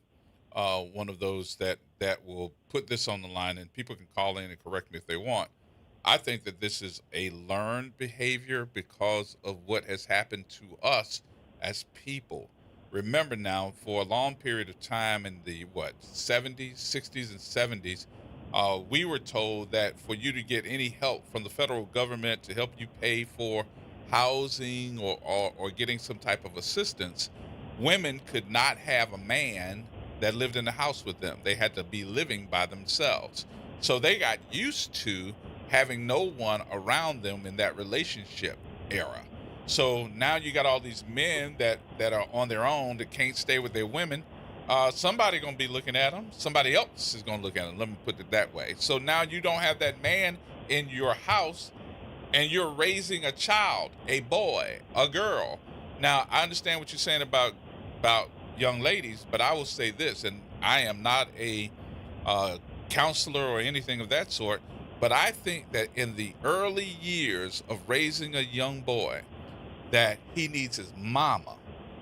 one of those that will put this on the line, and people can call in and correct me if they want. I think that this is a learned behavior because of what has happened to us as people. Remember now, for a long period of time in the 70s, 60s, and 70s, we were told that for you to get any help from the federal government to help you pay for housing or getting some type of assistance, women could not have a man that lived in the house with them. They had to be living by themselves. So they got used to having no one around them in that relationship era. So now you got all these men that are on their own that can't stay with their women. Somebody gonna be looking at them. Somebody else is gonna look at them. Let me put it that way. So now you don't have that man in your house, and you're raising a child, a boy, a girl. Now I understand what you're saying about young ladies, but I will say this, and I am not a counselor or anything of that sort, but I think that in the early years of raising a young boy, that he needs his mama,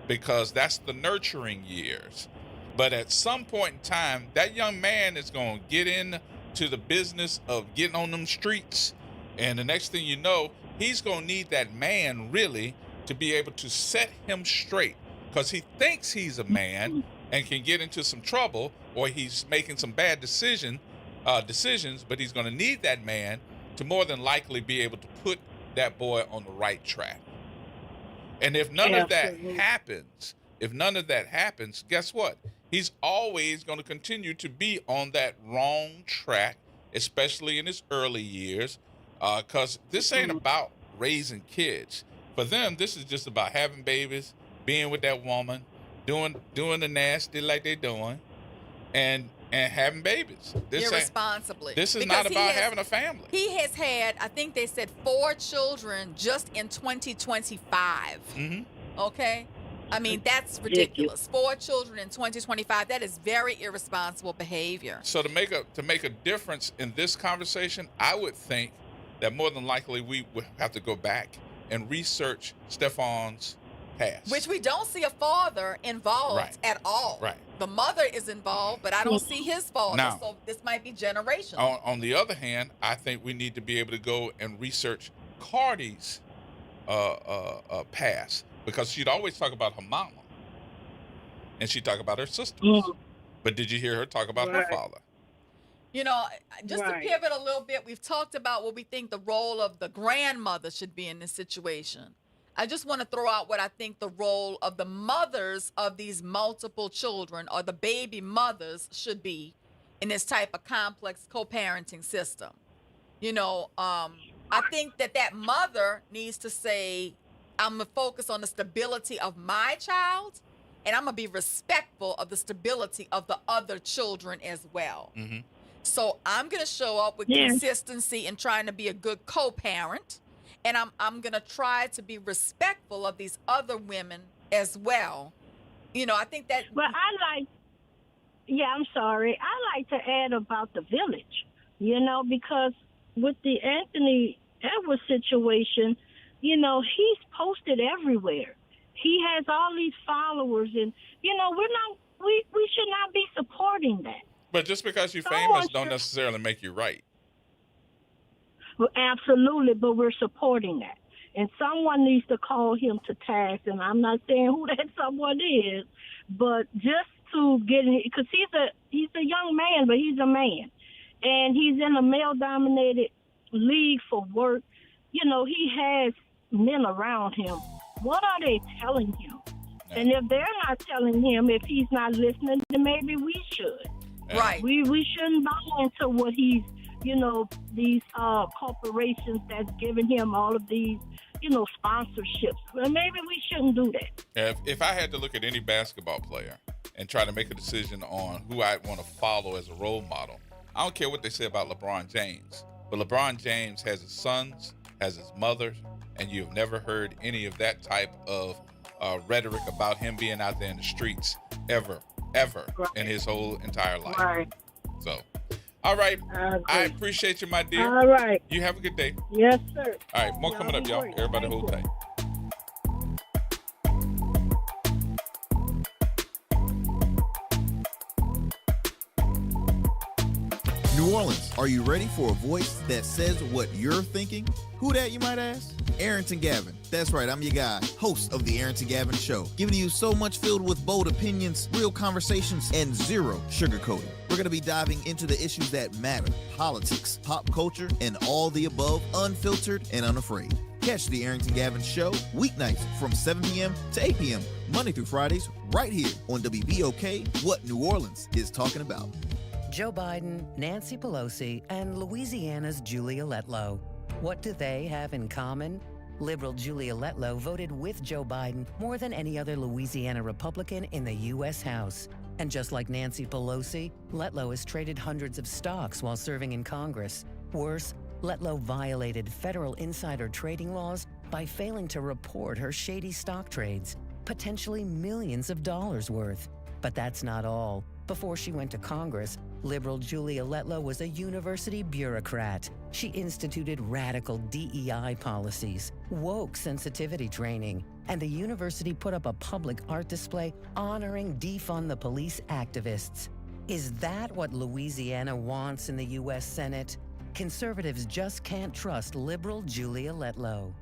because that's the nurturing years. But at some point in time, that young man is going to get into the business of getting on them streets. And the next thing you know, he's going to need that man really to be able to set him straight, because he thinks he's a man and can get into some trouble, or he's making some bad decisions, but he's going to need that man to more than likely be able to put that boy on the right track. And if none of that happens, guess what? He's always going to continue to be on that wrong track, especially in his early years, because this ain't about raising kids. For them, this is just about having babies, being with that woman, doing the nasty like they're doing, and having babies. Irresponsibly. This is not about having a family. He has had, I think they said, 4 children just in 2025. Mm-hmm. Okay? I mean, that's ridiculous. 4 children in 2025. That is very irresponsible behavior. So to make a difference in this conversation, I would think that more than likely we would have to go back and research Stefan's past. Which we don't see a father involved at all. Right. The mother is involved, but I don't see his father. Now, so this might be generational. On the other hand, I think we need to be able to go and research Cardi's past, because she'd always talk about her mama, and she'd talk about her sisters. But did you hear her talk about her father? You know, just to pivot a little bit, we've talked about what we think the role of the grandmother should be in this situation. I just want to throw out what I think the role of the mothers of these multiple children, or the baby mothers, should be in this type of complex co-parenting system. You know, I think that mother needs to say, I'm going to focus on the stability of my child, and I'm going to be respectful of the stability of the other children as well. Mm-hmm. So I'm going to show up with consistency and trying to be a good co-parent. And I'm going to try to be respectful of these other women as well. You know, I think that... But I'm sorry. I like to add about the village, you know, because with the Anthony Edwards situation, you know, he's posted everywhere. He has all these followers, and, you know, we should not be supporting that. But just because you're famous don't necessarily make you right. Well, absolutely, but we're supporting that. And someone needs to call him to task, and I'm not saying who that someone is, but just to get in, because he's a young man, but he's a man. And he's in a male-dominated league for work. You know, he has men around him. What are they telling him? And if they're not telling him, if he's not listening, then maybe we should. Right. We shouldn't buy into what he's, you know, these corporations that's giving him all of these, you know, sponsorships. Well, maybe we shouldn't do that. If I had to look at any basketball player and try to make a decision on who I'd want to follow as a role model, I don't care what they say about LeBron James, but LeBron James has his sons, has his mother, and you've never heard any of that type of rhetoric about him being out there in the streets ever in his whole entire life. Right. So, all right. I appreciate you, my dear. All right. You have a good day. Yes, sir. All right. More coming up, y'all. Everybody hold tight. New Orleans, are you ready for a voice that says what you're thinking? Who that, you might ask? Arrington Gavin. That's right, I'm your guy, host of the Arrington Gavin Show, giving you so much filled with bold opinions, real conversations, and zero sugarcoating. We're going to be diving into the issues that matter, politics, pop culture, and all the above, unfiltered and unafraid. Catch the Arrington Gavin Show weeknights from 7 p.m. to 8 p.m., Monday through Fridays, right here on WBOK, What New Orleans is Talking About. Joe Biden, Nancy Pelosi, and Louisiana's Julia Letlow. What do they have in common? Liberal Julia Letlow voted with Joe Biden more than any other Louisiana Republican in the U.S. House. And just like Nancy Pelosi, Letlow has traded hundreds of stocks while serving in Congress. Worse, Letlow violated federal insider trading laws by failing to report her shady stock trades, potentially millions of dollars worth. But that's not all. Before she went to Congress, liberal Julia Letlow was a university bureaucrat. She instituted radical DEI policies, woke sensitivity training, and the university put up a public art display honoring defund the police activists. Is that what Louisiana wants in the U.S. Senate? Conservatives just can't trust liberal Julia Letlow.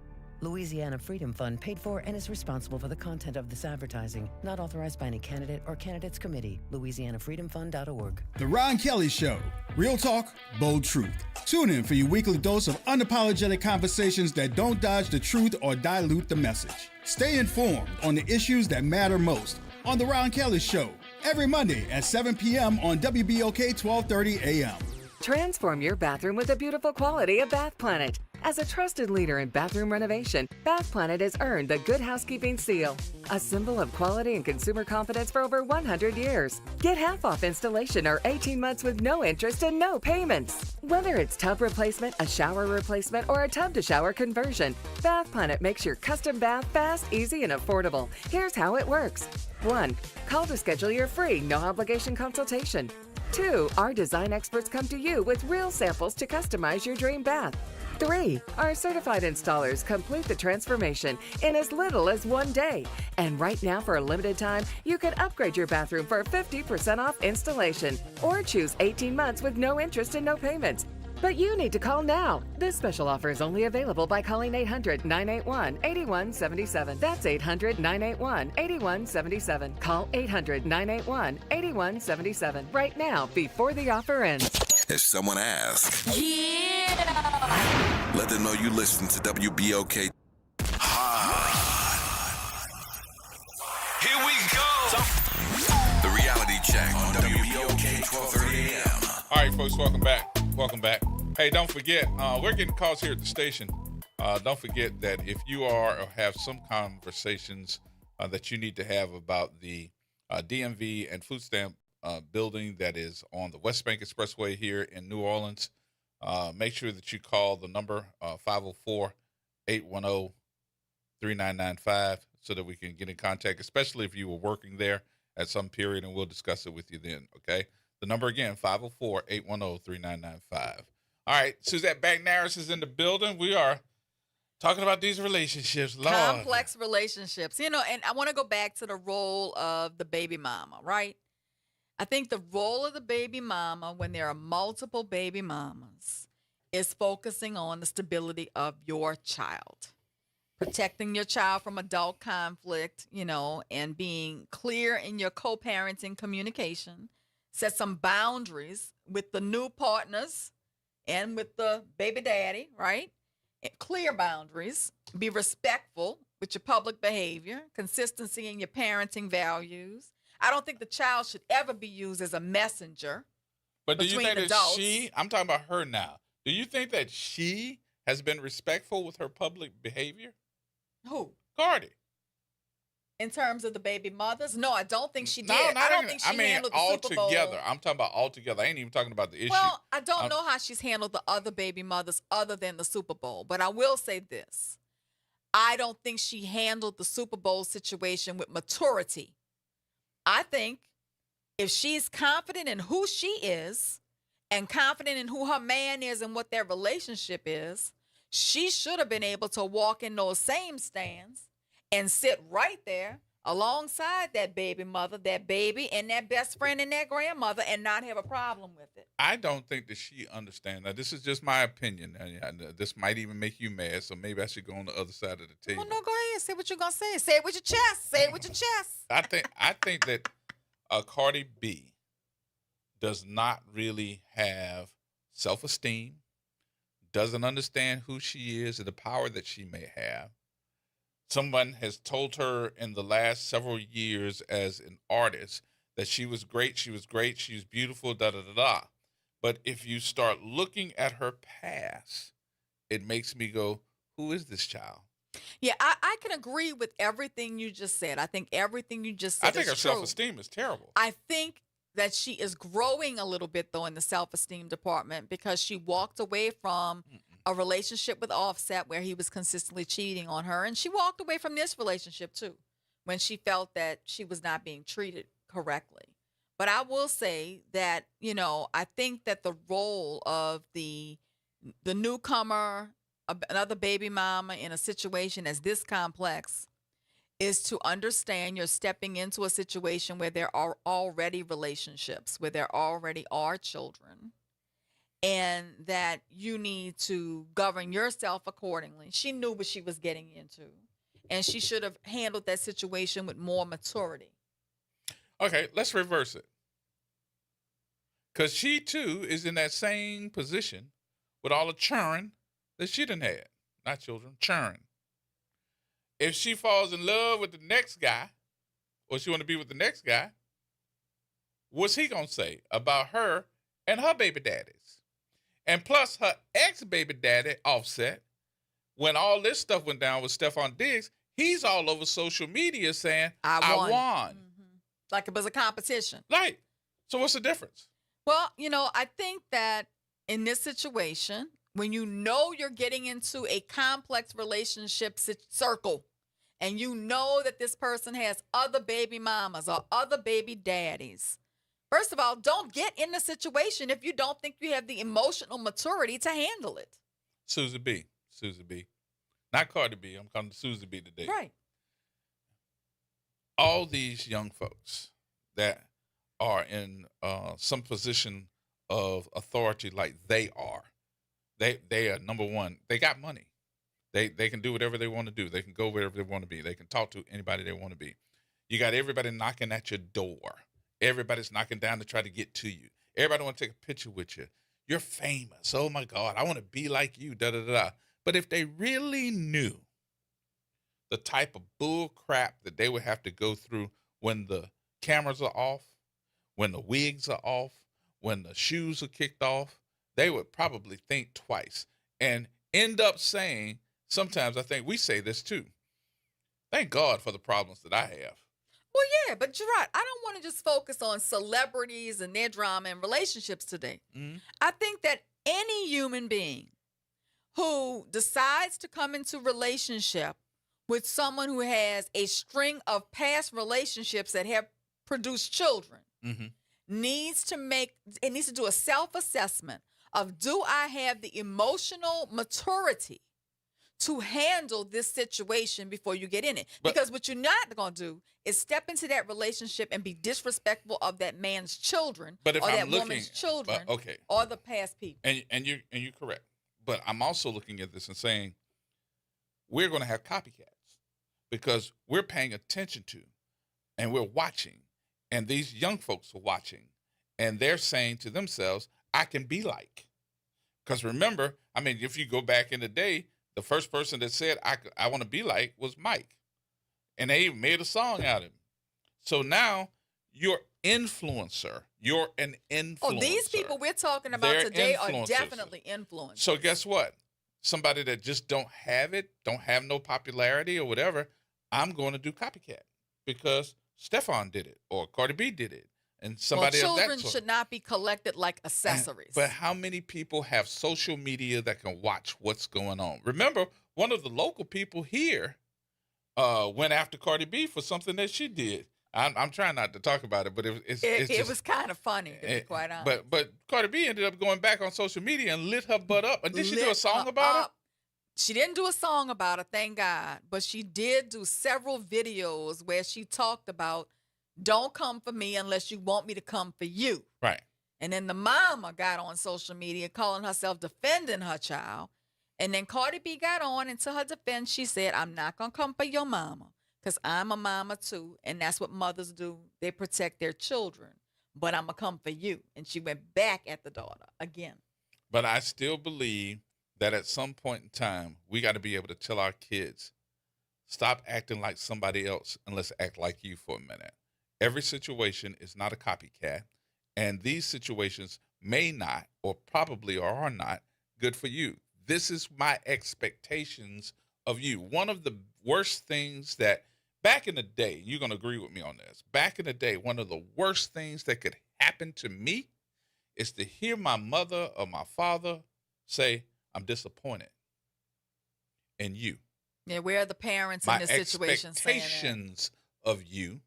Louisiana Freedom Fund paid for and is responsible for the content of this advertising. Not authorized by any candidate or candidates committee. LouisianaFreedomFund.org. The Ron Kelly Show. Real talk, bold truth. Tune in for your weekly dose of unapologetic conversations that don't dodge the truth or dilute the message. Stay informed on the issues that matter most on The Ron Kelly Show. Every Monday at 7 p.m. on WBOK 1230 a.m. Transform your bathroom with the beautiful quality of Bath Planet. As a trusted leader in bathroom renovation, Bath Planet has earned the Good Housekeeping seal, a symbol of quality and consumer confidence for over 100 years. Get half off installation or 18 months with no interest and no payments. Whether it's tub replacement, a shower replacement, or a tub-to-shower conversion, Bath Planet makes your custom bath fast, easy, and affordable. Here's how it works. 1. Call to schedule your free, no-obligation consultation. 2. Our design experts come to you with real samples to customize your dream bath. 3. Our certified installers complete the transformation in as little as 1 day. And right now, for a limited time, you can upgrade your bathroom for 50% off installation or choose 18 months with no interest and no payments. But you need to call now. This special offer is only available by calling 800-981-8177. That's 800-981-8177. Call 800-981-8177 right now before the offer ends. If someone asks, Yeah! let them know you listen to WBOK. Here we go. The reality check on WBOK 1230 AM. All right, folks, welcome back. Welcome back. Hey, don't forget, we're getting calls here at the station. Don't forget that if you are or have some conversations that you need to have about the DMV and food stamp building that is on the West Bank Expressway here in New Orleans, make sure that you call the number 504-810-3995 so that we can get in contact, especially if you were working there at some period, and we'll discuss it with you then, okay? The number again, 504-810-3995. All right, Suzette Bagnaris is in the building. We are talking about these relationships. Lord. Complex relationships. You know, and I want to go back to the role of the baby mama, right? I think the role of the baby mama when there are multiple baby mamas is focusing on the stability of your child, protecting your child from adult conflict, you know, and being clear in your co-parenting communication. Set some boundaries with the new partners and with the baby daddy, right? And clear boundaries. Be respectful with your public behavior, consistency in your parenting values. I don't think the child should ever be used as a messenger. But do you think adults. that I'm talking about her now. Do you think that she has been respectful with her public behavior? Who? Cardi. In terms of the baby mothers? No, I don't think she did. No, I don't think she handled the Super Bowl. Altogether. I'm talking about altogether. I ain't even talking about the issue. Well, I don't know how she's handled the other baby mothers other than the Super Bowl. But I will say this. I don't think she handled the Super Bowl situation with maturity. I think if she's confident in who she is and confident in who her man is and what their relationship is, she should have been able to walk in those same stands and sit right there alongside that baby mother, that baby, and that best friend and that grandmother and not have a problem with it. I don't think that she understands. Now, this is just my opinion. And this might even make you mad, so maybe I should go on the other side of the table. Well, no, go ahead. Say what you're going to say. Say it with your chest. Say it with your chest. I think that Cardi B does not really have self-esteem, doesn't understand who she is and the power that she may have. Someone has told her in the last several years as an artist that she was great, she was beautiful, da da da da. But if you start looking at her past, it makes me go, who is this child? Yeah, I can agree with everything you just said. I think everything you just said I think her is true. self-esteem is terrible. I think that she is growing a little bit, though, in the self-esteem department because she walked away from a relationship with Offset where he was consistently cheating on her. And she walked away from this relationship, too, when she felt that she was not being treated correctly. But I will say that, I think that the role of the newcomer, another baby mama in a situation as this complex, is to understand you're stepping into a situation where there are already relationships, where there already are children, and that you need to govern yourself accordingly. She knew what she was getting into, and she should have handled that situation with more maturity. Okay, let's reverse it. Because she, too, is in that same position with all the churn that she done had. Not children, churn. If she falls in love with the next guy, or she want to be with the next guy, what's he going to say about her and her baby daddies? And plus her ex-baby daddy, Offset, when all this stuff went down with Stephon Diggs, he's all over social media saying, I won. Mm-hmm. Like it was a competition. Right. So what's the difference? Well, I think that in this situation, when you know you're getting into a complex relationship circle, and you know that this person has other baby mamas or other baby daddies, first of all, don't get in the situation if you don't think you have the emotional maturity to handle it. Susie B. Not Cardi B. I'm calling Susie B today. Right. All these young folks that are in some position of authority like they are, they are, number one, they got money. They can do whatever they want to do. They can go wherever they want to be. They can talk to anybody they want to be. You got everybody knocking at your door. Everybody's knocking down to try to get to you. Everybody want to take a picture with you. You're famous. Oh, my God. I want to be like you, da-da-da-da. But if they really knew the type of bull crap that they would have to go through when the cameras are off, when the wigs are off, when the shoes are kicked off, they would probably think twice and end up saying, sometimes I think we say this too, thank God for the problems that I have. Well, yeah, but Gerard, I don't want to just focus on celebrities and their drama and relationships today. Mm-hmm. I think that any human being who decides to come into relationship with someone who has a string of past relationships that have produced children needs to do a self-assessment of, do I have the emotional maturity to handle this situation before you get in it? Because what you're not going to do is step into that relationship and be disrespectful of that man's children or that woman's children or the past people. And you're correct. But I'm also looking at this and saying we're going to have copycats because we're paying attention to and we're watching, and these young folks are watching, and they're saying to themselves, I can be like. Because remember, I mean, if you go back in the day, the first person that said, I want to be like was Mike. And they even made a song out of him. So now you're influencer. You're an influencer. Oh, these people we're talking about today are definitely influencers. So guess what? Somebody that just don't have no popularity or whatever, I'm going to do copycat because Stephon did it or Cardi B did it. And somebody of that sort. Children should not be collected like accessories. But how many people have social media that can watch what's going on? Remember, one of the local people here went after Cardi B for something that she did. I'm trying not to talk about it, but it was kind of funny, to be quite honest. But Cardi B ended up going back on social media and lit her butt up. And did she do a song about it? She didn't do a song about it, thank God. But she did do several videos where she talked about, don't come for me unless you want me to come for you. Right. And then the mama got on social media calling herself defending her child. And then Cardi B got on, and to her defense, she said, I'm not going to come for your mama because I'm a mama too. And that's what mothers do. They protect their children. But I'm going to come for you. And she went back at the daughter again. But I still believe that at some point in time, we got to be able to tell our kids, stop acting like somebody else and let's act like you for a minute. Every situation is not a copycat, and these situations may not, or probably or are not, good for you. This is my expectations of you. One of the worst things that back in the day, you're going to agree with me on this. Back in the day, one of the worst things that could happen to me is to hear my mother or my father say, I'm disappointed in you. Yeah, where are the parents My in this situation saying that? expectations of you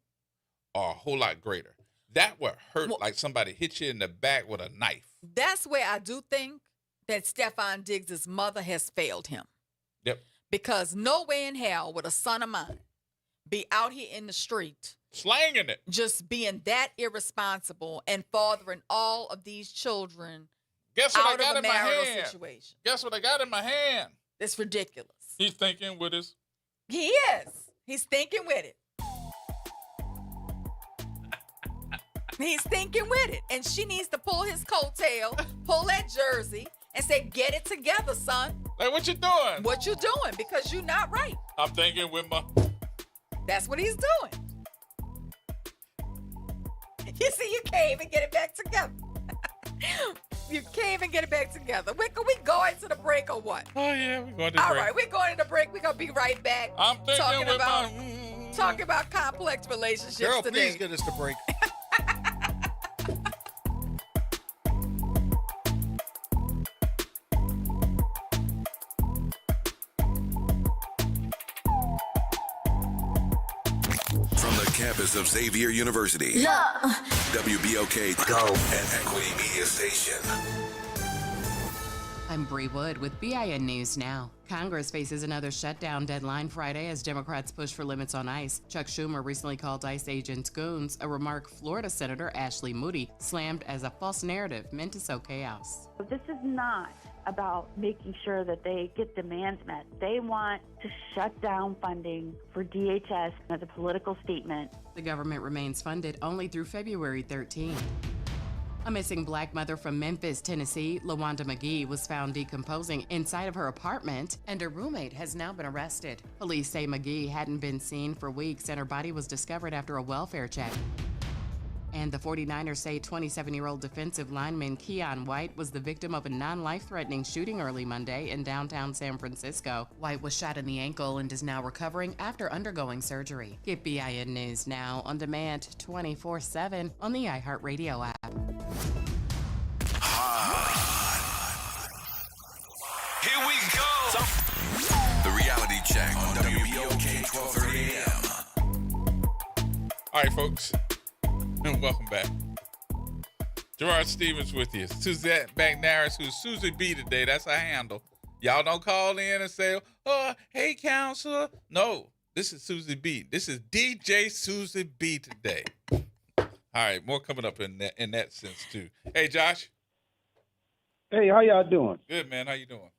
are a whole lot greater. That would hurt like somebody hit you in the back with a knife. That's where I do think that Stefan Diggs' mother has failed him. Yep. Because no way in hell would a son of mine be out here in the street slanging it, just being that irresponsible and fathering all of these children Guess what out I got of a in my marital hand? situation. Guess what I got in my hand? It's ridiculous. He's thinking with his. He is. He's thinking with it. He's thinking with it. And she needs to pull his coattail, pull that jersey, and say, get it together, son. Like, what you doing? What you doing? Because you're not right. I'm thinking with my. That's what he's doing. You see, you can't even get it back together. You can't even get it back together. We going to the break or what? Oh, yeah, we're going to the break. All break. right, we're going to the break. We're going to be right back. I'm thinking with talking about complex relationships Girl, today. please get us the break. From the campus of Xavier University, WBOK Go and Equity Media Station. I'm Bree Wood with BIN News Now. Congress faces another shutdown deadline Friday as Democrats push for limits on ICE. Chuck Schumer recently called ICE agents goons, a remark Florida Senator Ashley Moody slammed as a false narrative meant to sow chaos. This is not about making sure that they get demands met. They want to shut down funding for DHS as a political statement. The government remains funded only through February 13. A missing black mother from Memphis, Tennessee, LaWanda McGee, was found decomposing inside of her apartment, and her roommate has now been arrested. Police say McGee hadn't been seen for weeks, and her body was discovered after a welfare check. And the 49ers say 27-year-old defensive lineman Keon White was the victim of a non-life-threatening shooting early Monday in downtown San Francisco. White was shot in the ankle and is now recovering after undergoing surgery. Get BIN News Now on demand 24/7 on the iHeartRadio app. Here we go. The reality check on WBOK 1230 AM. All right, folks. Welcome back. Gerard Stevens with you. Suzette McNaris, who's Susie B today. That's her handle. Y'all don't call in and say, oh, hey, counselor. No, this is Susie B. This is DJ Susie B today. All right, more coming up in that sense, too. Hey, Josh. Hey, how y'all doing? Good, man. How you doing?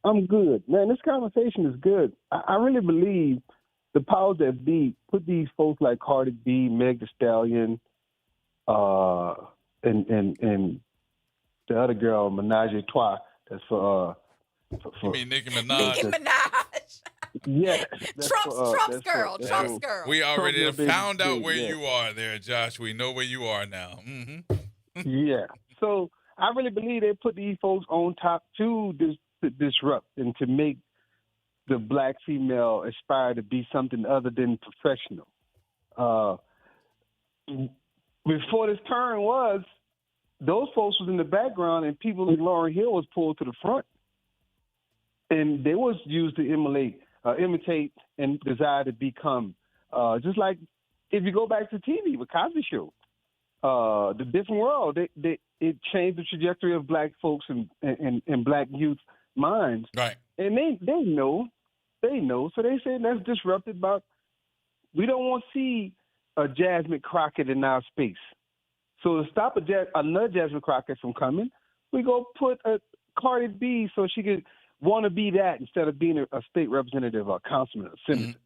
I'm good. Man, this conversation is good. I really believe the powers that be put these folks like Cardi B, Meg Thee Stallion, and the other girl, Menage a Trois. That's for you mean Nicki Minaj? Nicki Minaj. Yeah. Trump's girl. We already have found out where yeah. you are there, Josh. We know where you are now. Mm-hmm. Yeah. So I really believe they put these folks on top to disrupt and to make the black female aspire to be something other than professional. Before this turn those folks was in the background and people like Lauryn Hill was pulled to the front. And they was used to imitate and desire to become. Just like if you go back to TV with Cosby Show, The Different World, it changed the trajectory of black folks and black youth minds. Right. And they know. So they say that's disrupted by, we don't want to see a Jasmine Crockett in our space. So to stop another Jasmine Crockett from coming, we go put a Cardi B so she could want to be that instead of being a state representative or councilman or senator.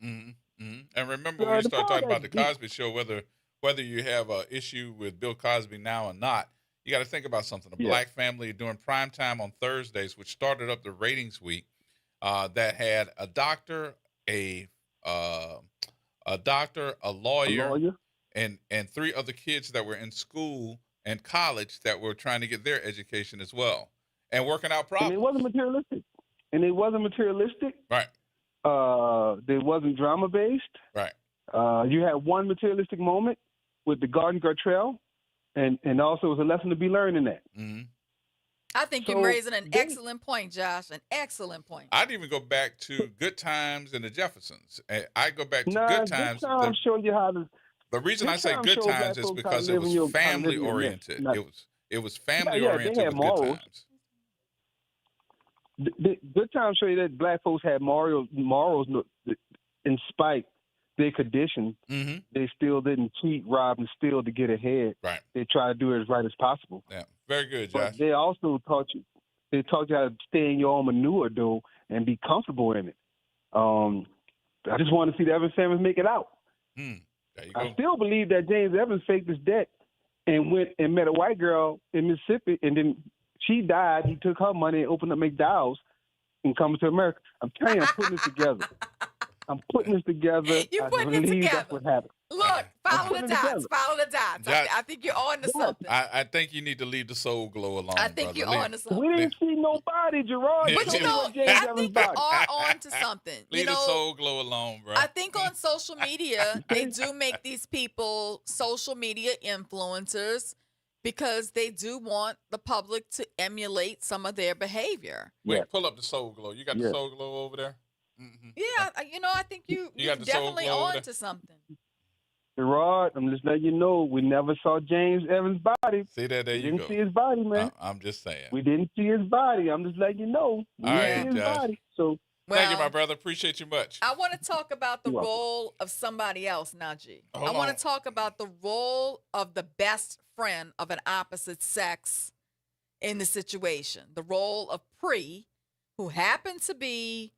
And remember, when we start talking about the Cosby Show, whether you have an issue with Bill Cosby now or not, you got to think about something. A black family during prime time on Thursdays, which started up the ratings week, that had a doctor, a lawyer, and 3 other kids that were in school and college that were trying to get their education as well and working out problems. And it wasn't materialistic. Right. They wasn't drama based. Right. You had one materialistic moment with the Garden Gartrell, and also it was a lesson to be learned in that. Mm-hmm. I think you're raising an excellent point, Josh. An excellent point. I'd even go back to Good Times and the Jeffersons. I go back to Good Times. Good Times show you how to. The reason I say Good Times is because it was family oriented. It was family oriented they had with morals. Good Times. The Good Times show you that black folks had morals. In spite their condition, they still didn't cheat, rob, and steal to get ahead. Right. They tried to do it as right as possible. Yeah. Very good, Josh. But they also taught you how to stay in your own manure, though, and be comfortable in it. I just want to see the Evans family make it out. There you go. I still believe that James Evans faked his debt and went and met a white girl in Mississippi, and then she died. He took her money and opened up McDowell's and coming to America. I'm telling you, I'm putting this together. You're putting it together. That's what happened. Look, follow the dots. Follow the dots. I think you're on to something. I think you need to leave the soul glow alone. I think you're on to something. We didn't see nobody, Gerard. But you know, I think you are on to something. Leave the soul glow alone, bro. I think on social media, they do make these people social media influencers because they do want the public to emulate some of their behavior. Wait, pull up the soul glow. You got the soul glow over there? Mm-hmm. Yeah, I think you're definitely on to something. Gerard, I'm just letting you know, we never saw James Evans' body. See that? There you go. We didn't see his body, man. I'm just saying. We didn't see his body. I'm just letting you know. We didn't see his body. So thank you, my brother. Appreciate you much. I want to talk about the role of somebody else, Najee. I want to talk about the role of the best friend of an opposite sex in the situation. The role of Pre, who happened to be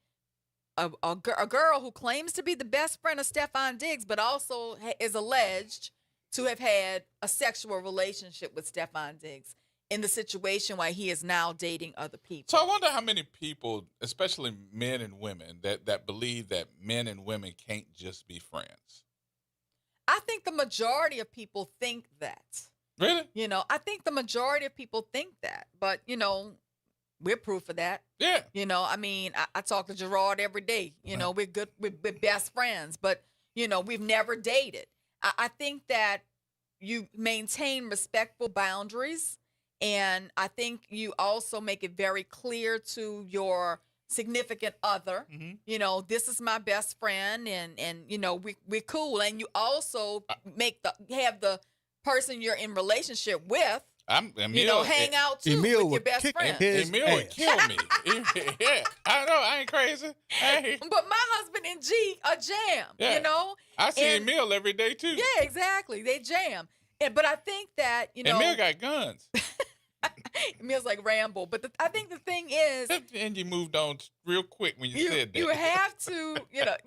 a girl who claims to be the best friend of Stefan Diggs, but also is alleged to have had a sexual relationship with Stefan Diggs in the situation where he is now dating other people. So I wonder how many people, especially men and women, that believe that men and women can't just be friends. I think the majority of people think that. Really? I think the majority of people think that. But, we're proof of that. Yeah. I talk to Gerard every day. We're good. We're best friends. But, we've never dated. I think that you maintain respectful boundaries. And I think you also make it very clear to your significant other, this is my best friend and we're cool. And you also have the person you're in relationship with, Emil, hang out too with your best friend. Emil would kill me. Yeah, I know. I ain't crazy. Hey. But my husband and G are jam, I see Emil every day too. Yeah, exactly. They jam. But I think that, Emil got guns. Emil's like Rambo. But I think the thing is... And you moved on real quick when you said that. You have to,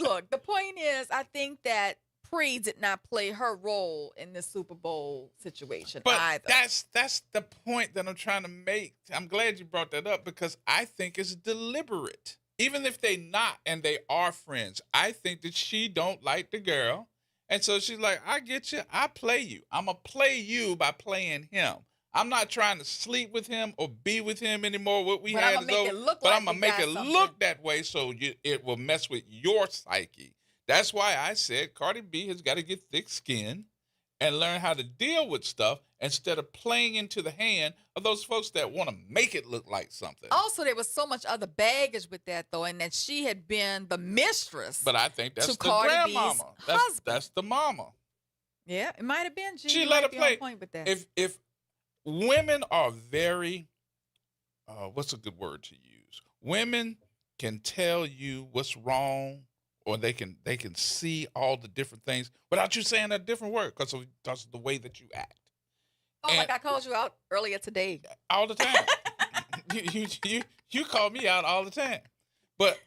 look, the point is, I think that Pre did not play her role in the Super Bowl situation either. That's the point that I'm trying to make. I'm glad you brought that up because I think it's deliberate. Even if they not and they are friends, I think that she don't like the girl. And so she's like, I get you. I play you. I'm going to play you by playing him. I'm not trying to sleep with him or be with him anymore. What we had is over. But I'm going to make it look that way so it will mess with your psyche. That's why I said Cardi B has got to get thick skin and learn how to deal with stuff instead of playing into the hand of those folks that want to make it look like something. Also, there was so much other baggage with that, though, and that she had been the mistress. But I think that's to the Cardi grandmama. That's the mama. Yeah, it might have been. She let her play. Point with that. If women are very, what's a good word to use? Women can tell you what's wrong. Or they can see all the different things without you saying a different word because of the way that you act. Like I called you out earlier today. All the time. you call me out all the time. But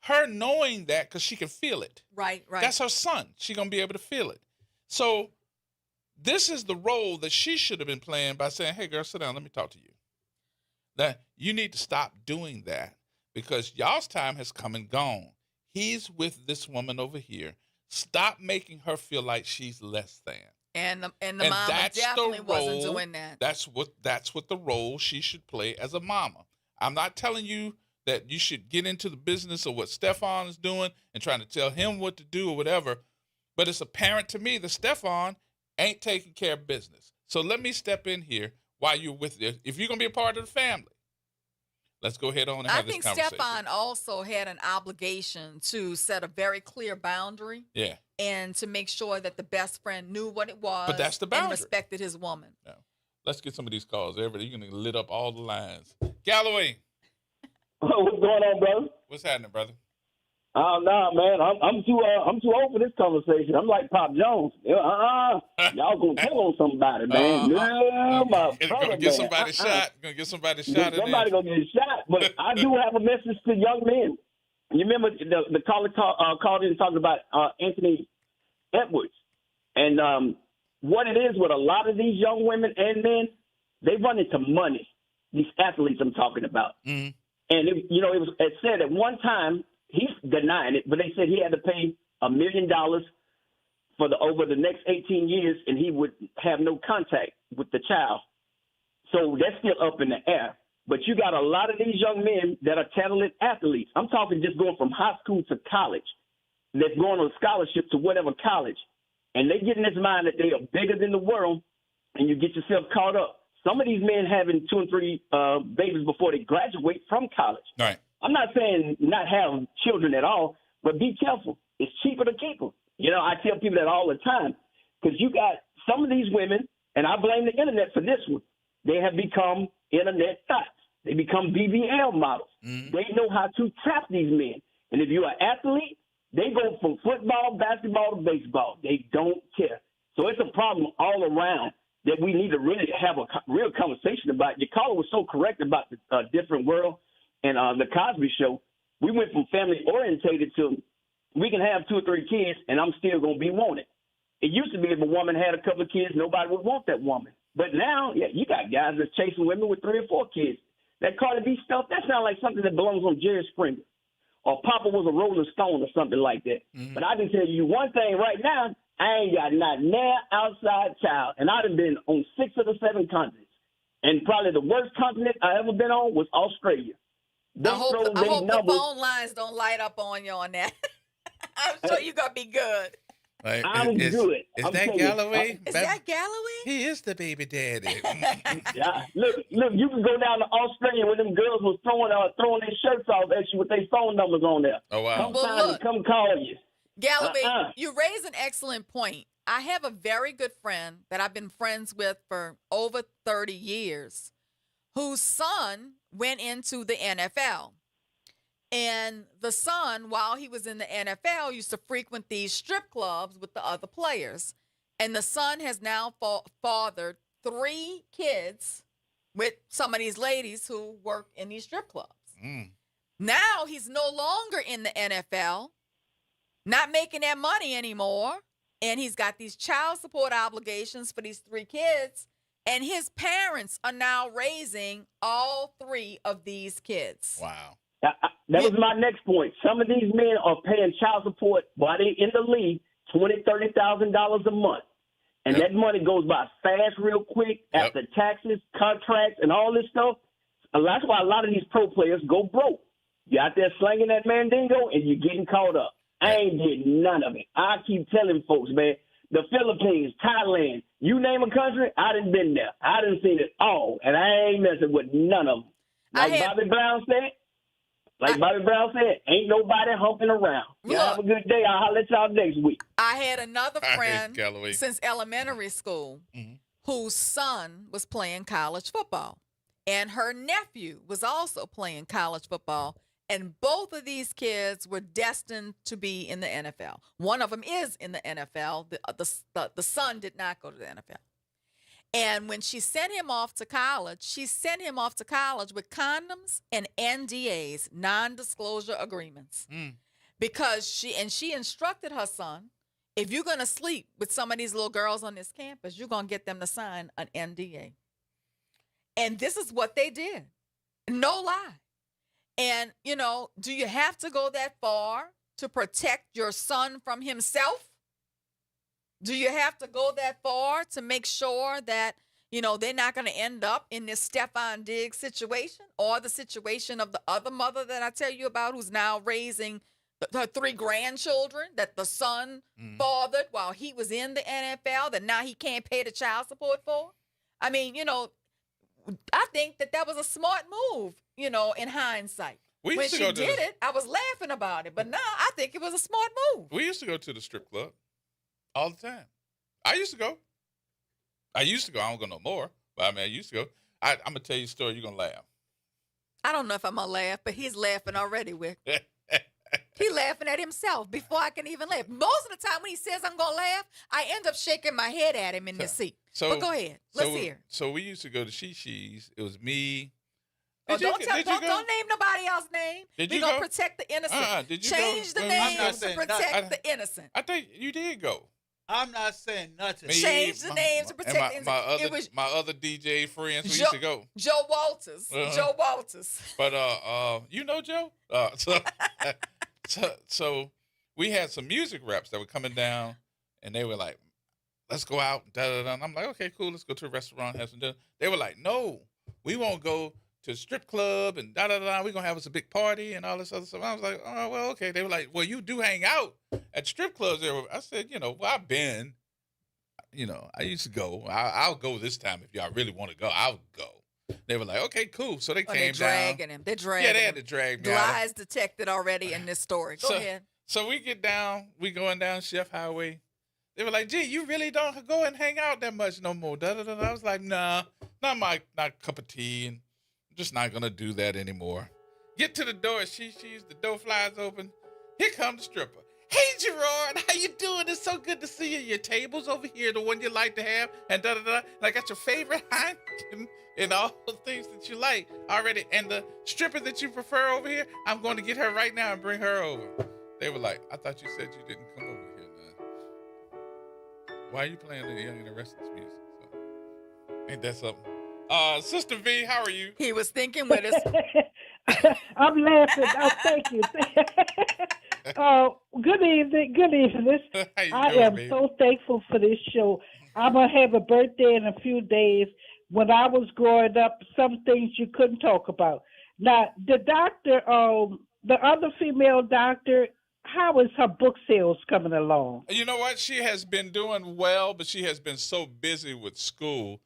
her knowing that because she can feel it. Right. That's her son. She's going to be able to feel it. So this is the role that she should have been playing by saying, hey, girl, sit down. Let me talk to you. That you need to stop doing that because y'all's time has come and gone. He's with this woman over here. Stop making her feel like she's less than. And the mama definitely wasn't doing that. That's what the role she should play as a mama. I'm not telling you that you should get into the business of what Stefan is doing and trying to tell him what to do or whatever. But it's apparent to me that Stefan ain't taking care of business. So let me step in here while you're with it. If you're gonna be a part of the family, let's go ahead on and have this conversation. I think Stefan also had an obligation to set a very clear boundary. Yeah. And to make sure that the best friend knew what it was. But that's the boundary. And respected his woman. Yeah. Let's get some of these calls. Everybody, you're gonna lit up all the lines. Galloway. What's going on, brother? What's happening, brother? Oh no, man, I'm too old for this conversation. I'm like Pop Jones. Y'all gonna tell on somebody, man. No, my brother, gonna get somebody shot. Gonna get somebody shot. Somebody gonna get shot. But I do have a message to young men. You remember the caller called in and talked about Anthony Edwards, and what it is with a lot of these young women and men, they run into money. These athletes I'm talking about, and it said at one time. He's denying it, but they said he had to pay $1 million for over the next 18 years, and he would have no contact with the child. So that's still up in the air. But you got a lot of these young men that are talented athletes. I'm talking just going from high school to college. That's going on a scholarship to whatever college. And they get in this mind that they are bigger than the world, and you get yourself caught up. Some of these men having 2 and 3 babies before they graduate from college. Right. I'm not saying not have children at all, but be careful. It's cheaper to keep them. I tell people that all the time because you got some of these women, and I blame the internet for this one. They have become internet thoughts. They become BBL models. They know how to trap these men. And if you're an athlete, they go from football, basketball to baseball. They don't care. So it's a problem all around that we need to really have a real conversation about. Your caller was so correct about the different world. And the Cosby Show, we went from family orientated to we can have 2 or 3 kids and I'm still going to be wanted. It used to be if a woman had a couple of kids, nobody would want that woman. But now, you got guys that's chasing women with 3 or 4 kids. That Cardi B stuff, that sounds like something that belongs on Jerry Springer. Or Papa was a Rolling Stone or something like that. But I can tell you one thing right now, I ain't got not near outside child. And I done been on 6 of the 7 continents. And probably the worst continent I ever been on was Australia. I hope the phone lines don't light up on you on that. I'm sure you're going to be good. Like, I'm good. Is that Galloway? Is that Galloway? He is the baby daddy. Yeah. Look, you can go down to Australia when them girls was throwing their shirts off at you with their phone numbers on there. Oh, wow. Come call you. Galloway, you raise an excellent point. I have a very good friend that I've been friends with for over 30 years whose son went into the NFL. And the son, while he was in the NFL, used to frequent these strip clubs with the other players. And the son has now fathered 3 kids with some of these ladies who work in these strip clubs. Now he's no longer in the NFL, not making that money anymore. And he's got these child support obligations for these 3 kids. And his parents are now raising all 3 of these kids. Wow. That was my next point. Some of these men are paying child support while they in the league, $20,000, $30,000 a month. And that money goes by fast real quick after taxes, contracts, and all this stuff. And that's why a lot of these pro players go broke. You're out there slanging that mandingo, and you're getting caught up. I ain't getting none of it. I keep telling folks, man, the Philippines, Thailand, you name a country, I done been there. I done seen it all, and I ain't messing with none of them. Bobby Brown said, ain't nobody humping around. Y'all have a good day. I'll holler at y'all next week. I had another friend since elementary school whose son was playing college football. And her nephew was also playing college football. And both of these kids were destined to be in the NFL. One of them is in the NFL. The son did not go to the NFL. And when she sent him off to college, with condoms and NDAs, non-disclosure agreements. Because she instructed her son, if you're going to sleep with some of these little girls on this campus, you're going to get them to sign an NDA. And this is what they did. No lie. And, do you have to go that far to protect your son from himself? Do you have to go that far to make sure that, they're not going to end up in this Stefan Diggs situation or the situation of the other mother that I tell you about who's now raising her 3 grandchildren that the son fathered while he was in the NFL that now he can't pay the child support for? I mean, I think that was a smart move, in hindsight. When she did it, I was laughing about it. But now I think it was a smart move. We used to go to the strip club all the time. I used to go. I don't go no more. But, I used to go. I'm going to tell you a story. You're going to laugh. I don't know if I'm going to laugh, but he's laughing already, Wick. He's laughing at himself before I can even laugh. Most of the time when he says I'm going to laugh, I end up shaking my head at him in the seat. But go ahead. Let's hear. So we used to go to She-She's. It was me. Don't name nobody else's name. We're going to protect the innocent. Change the name to protect the innocent. I think you did go. I'm not saying nothing. Change the name to protect the innocent. My other DJ friends we used to go. Joe Walters. Joe Walters. But you know Joe? So we had some music reps that were coming down, and they were like, let's go out. And I'm like, okay, cool. Let's go to a restaurant, have some dinner. They were like, no, we won't go to a strip club and We're going to have us a big party and all this other stuff. I was like, oh, well, okay. They were like, well, you do hang out at strip clubs there. I said, well, I've been, I used to go. I'll go this time if y'all really want to go. I'll go. They were like, okay, cool. So they came down. They're dragging him. They're dragging him. Yeah, they had to drag me Lies detected already in this story. Go ahead. So we get down. We going down Chef Highway. They were like, gee, you really don't go and hang out that much no more. I was like, nah, not cup of tea. And I'm just not going to do that anymore. Get to the door. The door flies open. Here comes the stripper. Hey, Gerard, how you doing? It's so good to see you. Your table's over here, the one you like to have, and And I got your favorite Heineken and all the things that you like already. And the stripper that you prefer over here, I'm going to get her right now and bring her over. They were like, I thought you said you didn't come over here, none. Why are you playing the Young and the Restless music? So, ain't that something? Sister V, how are you? He was thinking with us. I'm laughing. Thank you. Good evening. Good evening. I am so thankful for this show. I'm going to have a birthday in a few days. When I was growing up, some things you couldn't talk about. Now, the doctor, the other female doctor, how is her book sales coming along? You know what? She has been doing well, but she has been so busy with school.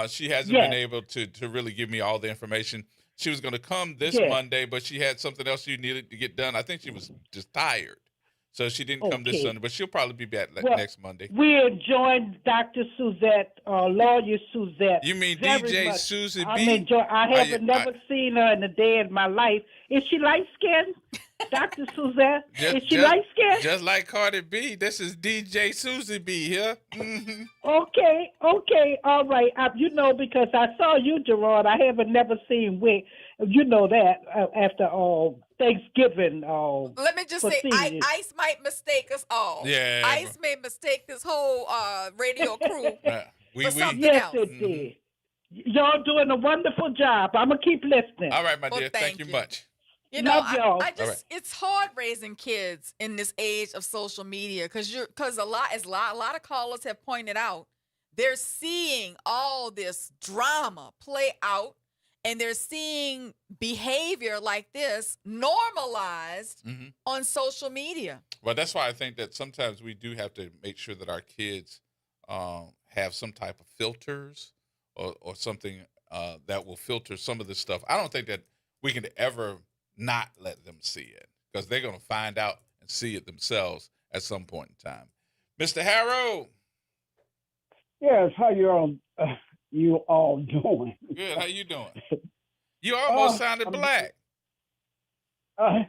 She hasn't been able to really give me all the information. She was going to come this Monday, but she had something else she needed to get done. I think she was just tired. So she didn't come this Sunday, but she'll probably be back next Monday. We enjoyed Dr. Suzette, lawyer Suzette. You mean very DJ much. Susie B? I haven't never seen her in a day in my life. Is she light-skinned, Dr. Suzette? Is she light-skinned? Just like Cardi B. This is DJ Susie B here. Mm-hmm. Okay, all right. Because I saw you, Gerard. I haven't never seen Wick. You know that after Thanksgiving. Let me just say, Ice might mistake us all. Yeah. Ice may mistake this whole radio crew for something yes, else. It did. Y'all doing a wonderful job. I'm going to keep listening. All right, my dear. Thank you much. Love y'all. It's hard raising kids in this age of social media because a lot of callers have pointed out, they're seeing all this drama play out. And they're seeing behavior like this normalized on social media. Well, that's why I think that sometimes we do have to make sure that our kids have some type of filters or something that will filter some of this stuff. I don't think that we can ever not let them see it because they're going to find out and see it themselves at some point in time. Mr. Harrow. Yes, how you all doing? Good. How you doing? You almost sounded black. I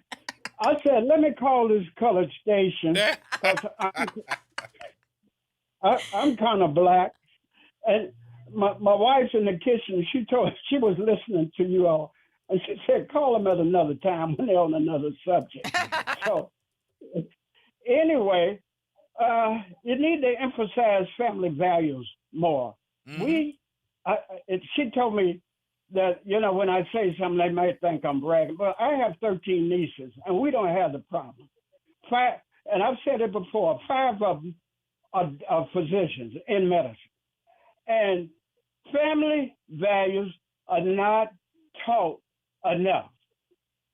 said, let me call this colored station because I'm kind of black. And my wife's in the kitchen. She was listening to you all. And she said, call them at another time when they're on another subject. So anyway, you need to emphasize family values more. She told me that, when I say something, they might think I'm bragging. But I have 13 nieces, and we don't have the problem. And I've said it before, 5 of them physicians in medicine. And family values are not taught enough.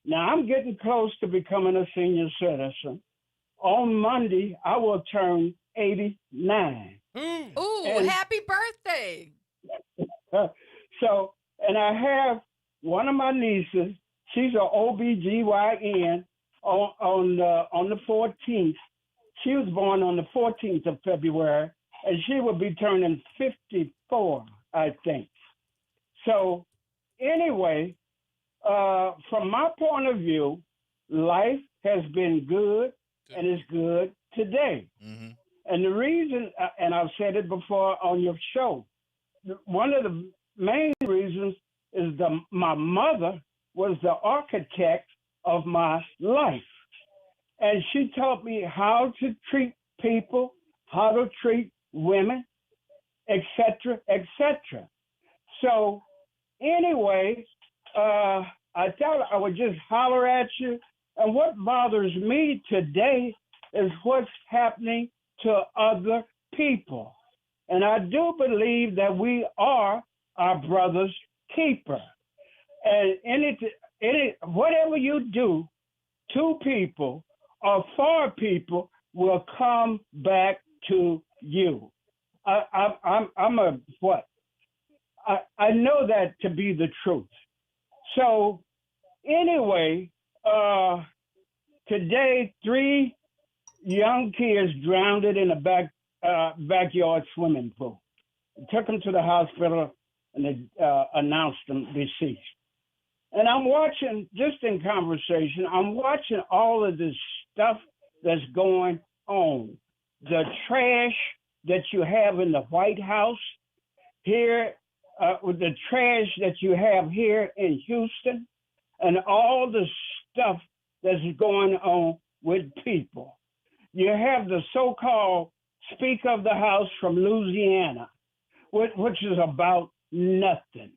Now, I'm getting close to becoming a senior citizen. On Monday, I will turn 89. Ooh, happy birthday. And I have one of my nieces. She's an OBGYN on the 14th. She was born on the 14th of February, and she will be turning 54, I think. So anyway, from my point of view, life has been good and is good today. Mm-hmm. And the reason, and I've said it before on your show, one of the main reasons is my mother was the architect of my life. And she taught me how to treat people, how to treat women, etc., etc. So anyway, I thought I would just holler at you. And what bothers me today is what's happening to other people. And I do believe that we are our brother's keeper. And whatever you do to people or for people will come back to you. I'm a what? I know that to be the truth. So anyway, today 3 young kids drowned in a backyard swimming pool. Took them to the hospital and they announced them deceased. And I'm watching, just in conversation, I'm watching all of this stuff that's going on. The trash that you have in the White House here, with the trash that you have here in Houston, and all the stuff that's going on with people. You have the so-called Speaker of the House from Louisiana, which is about nothing.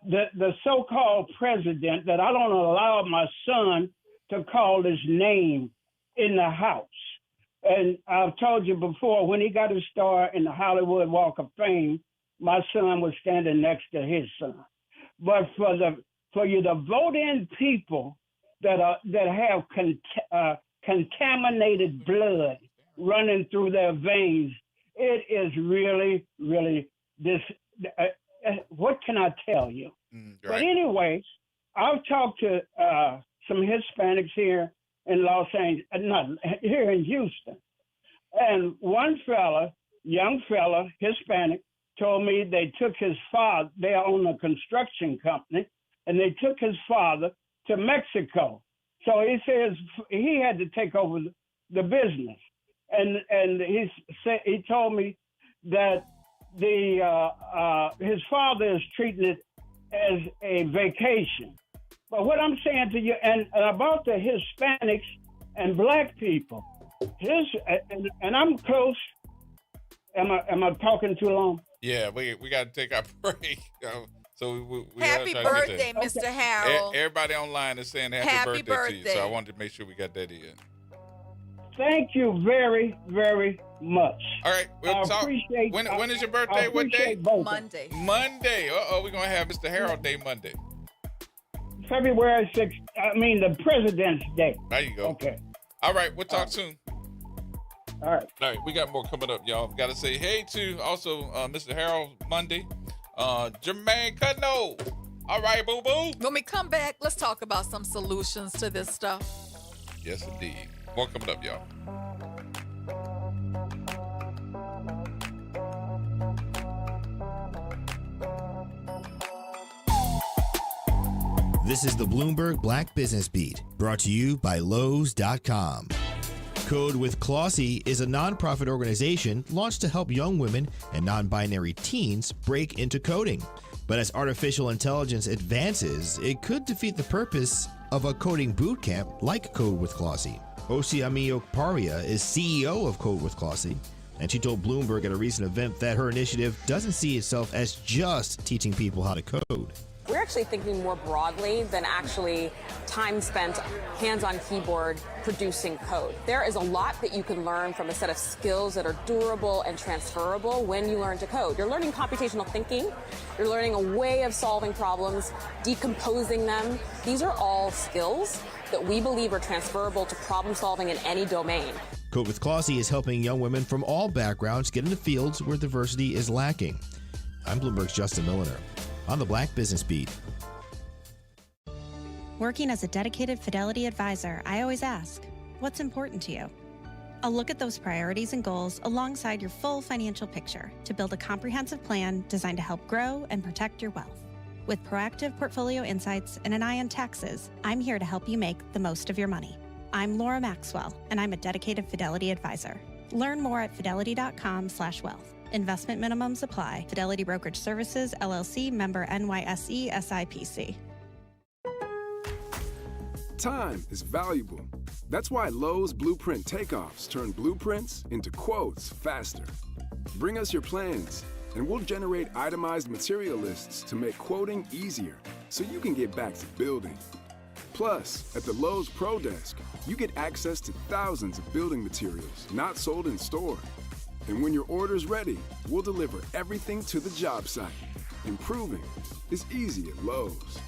The so-called president that I don't allow my son to call his name in the House. And I've told you before, when he got his star in the Hollywood Walk of Fame, my son was standing next to his son. But for you to vote in people that have contaminated blood running through their veins, it is really, really this. What can I tell you? Right. But anyway, I've talked to some Hispanics here in Los Angeles, not here in Houston, and one young fella, Hispanic, told me they took his father. They own a construction company, and they took his father to Mexico. So he says he had to take over the business, and he told me that his father is treating it as a vacation. But what I'm saying to you, and about the Hispanics and black people, and I'm close. Am I talking too long? Yeah, we got to take our break. So we happy birthday, Mr. Harold. Everybody online is saying happy birthday to you, so I wanted to make sure we got that in. Thank you very, very much. All right, we'll talk. When is your birthday? What day? Monday. Monday. We're going to have Mr. Harold Day Monday. February 6th. I mean, the President's Day. There you go. Okay. All right, we'll talk soon. All right, we got more coming up, y'all. Got to say hey to also Mr. Harold Monday, Jermaine Cudno. All right, boo boo. When we come back, let's talk about some solutions to this stuff. Yes, indeed. More coming up, y'all. This is the Bloomberg Black Business Beat, brought to you by Lowe's.com. Code with Clossie is a nonprofit organization launched to help young women and non-binary teens break into coding. But as artificial intelligence advances, it could defeat the purpose of a coding boot camp like Code with Clossie. Osiami Okparia is CEO of Code with Clossie, and she told Bloomberg at a recent event that her initiative doesn't see itself as just teaching people how to code. We're actually thinking more broadly than actually time spent hands on keyboard producing code. There is a lot that you can learn from a set of skills that are durable and transferable when you learn to code. You're learning computational thinking. You're learning a way of solving problems, decomposing them. These are all skills that we believe are transferable to problem solving in any domain. Code with Clossie is helping young women from all backgrounds get into fields where diversity is lacking. I'm Bloomberg's Justin Milliner on the Black Business Beat. Working as a dedicated Fidelity advisor, I always ask, what's important to you? I'll look at those priorities and goals alongside your full financial picture to build a comprehensive plan designed to help grow and protect your wealth. With proactive portfolio insights and an eye on taxes, I'm here to help you make the most of your money. I'm Laura Maxwell, and I'm a dedicated Fidelity advisor. Learn more at fidelity.com/wealth. Investment minimums apply. Fidelity Brokerage Services, LLC, member NYSE, SIPC. Time is valuable. That's why Lowe's Blueprint Takeoffs turn blueprints into quotes faster. Bring us your plans, and we'll generate itemized material lists to make quoting easier so you can get back to building. Plus, at the Lowe's Pro Desk, you get access to thousands of building materials not sold in store. And when your order's ready, we'll deliver everything to the job site. Improving is easy at Lowe's.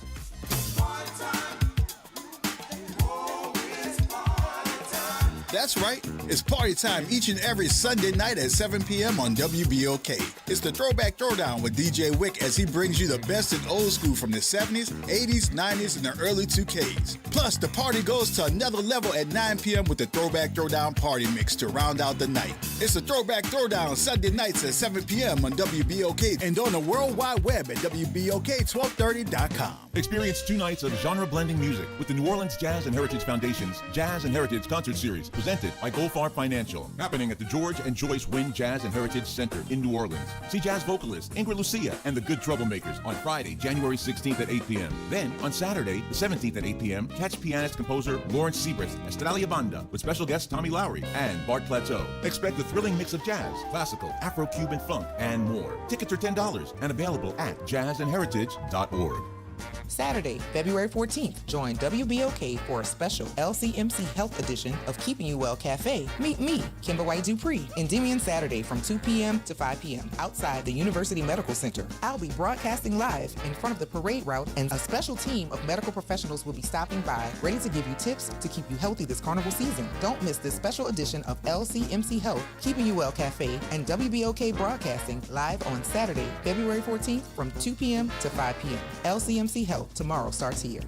That's right. It's party time each and every Sunday night at 7 p.m. on WBOK. It's the Throwback Throwdown with DJ Wick as he brings you the best in old school from the 70s, 80s, 90s, and the early 2Ks. Plus, the party goes to another level at 9 p.m. with the Throwback Throwdown Party Mix to round out the night. It's the Throwback Throwdown Sunday nights at 7 p.m. on WBOK and on the World Wide Web at WBOK1230.com. Experience 2 nights of genre-blending music with the New Orleans Jazz and Heritage Foundation's Jazz and Heritage Concert Series, presented by Goldfarb Financial, happening at the George and Joyce Wynn Jazz and Heritage Center in New Orleans. See jazz vocalist Ingrid Lucia and the Good Troublemakers on Friday, January 16th at 8 p.m. Then, on Saturday, the 17th at 8 p.m., catch pianist-composer Lawrence Seabrist, Estrella Banda, with special guests Tommy Lowry and Bart Plateau. Expect a thrilling mix of jazz, classical, Afro-Cuban funk, and more. Tickets are $10 and available at jazzandheritage.org. Saturday, February 14th, join WBOK for a special LCMC Health edition of Keeping You Well Cafe. Meet me, Kimber White Dupree, Endymion Saturday from 2 p.m. to 5 p.m. outside the University Medical Center. I'll be broadcasting live in front of the parade route, and a special team of medical professionals will be stopping by, ready to give you tips to keep you healthy this carnival season. Don't miss this special edition of LCMC Health, Keeping You Well Cafe, and WBOK Broadcasting live on Saturday, February 14th from 2 p.m. to 5 p.m. LCMC Health. Tomorrow starts here.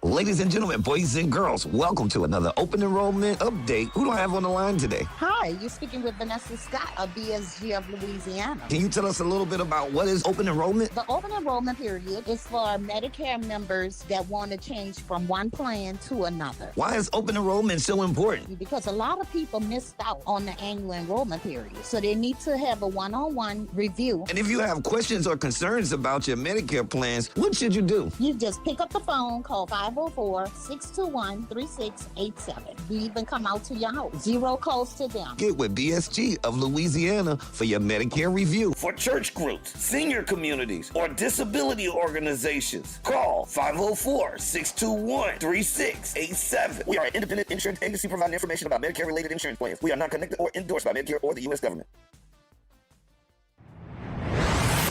Ladies and gentlemen, boys and girls, welcome to another open enrollment update. Who do I have on the line today? Hi, you're speaking with Vanessa Scott of BSG of Louisiana. Can you tell us a little bit about what is open enrollment? The open enrollment period is for Medicare members that want to change from one plan to another. Why is open enrollment so important? Because a lot of people missed out on the annual enrollment period, so they need to have a one-on-one review. And if you have questions or concerns about your Medicare plans, what should you do? You just pick up the phone, call 504-621-3687. We even come out to your house. Zero cost to them. Get with BSG of Louisiana for your Medicare review. For church groups, senior communities, or disability organizations, call 504-621-3687. We are an independent insurance agency providing information about Medicare-related insurance plans. We are not connected or endorsed by Medicare or the U.S. government.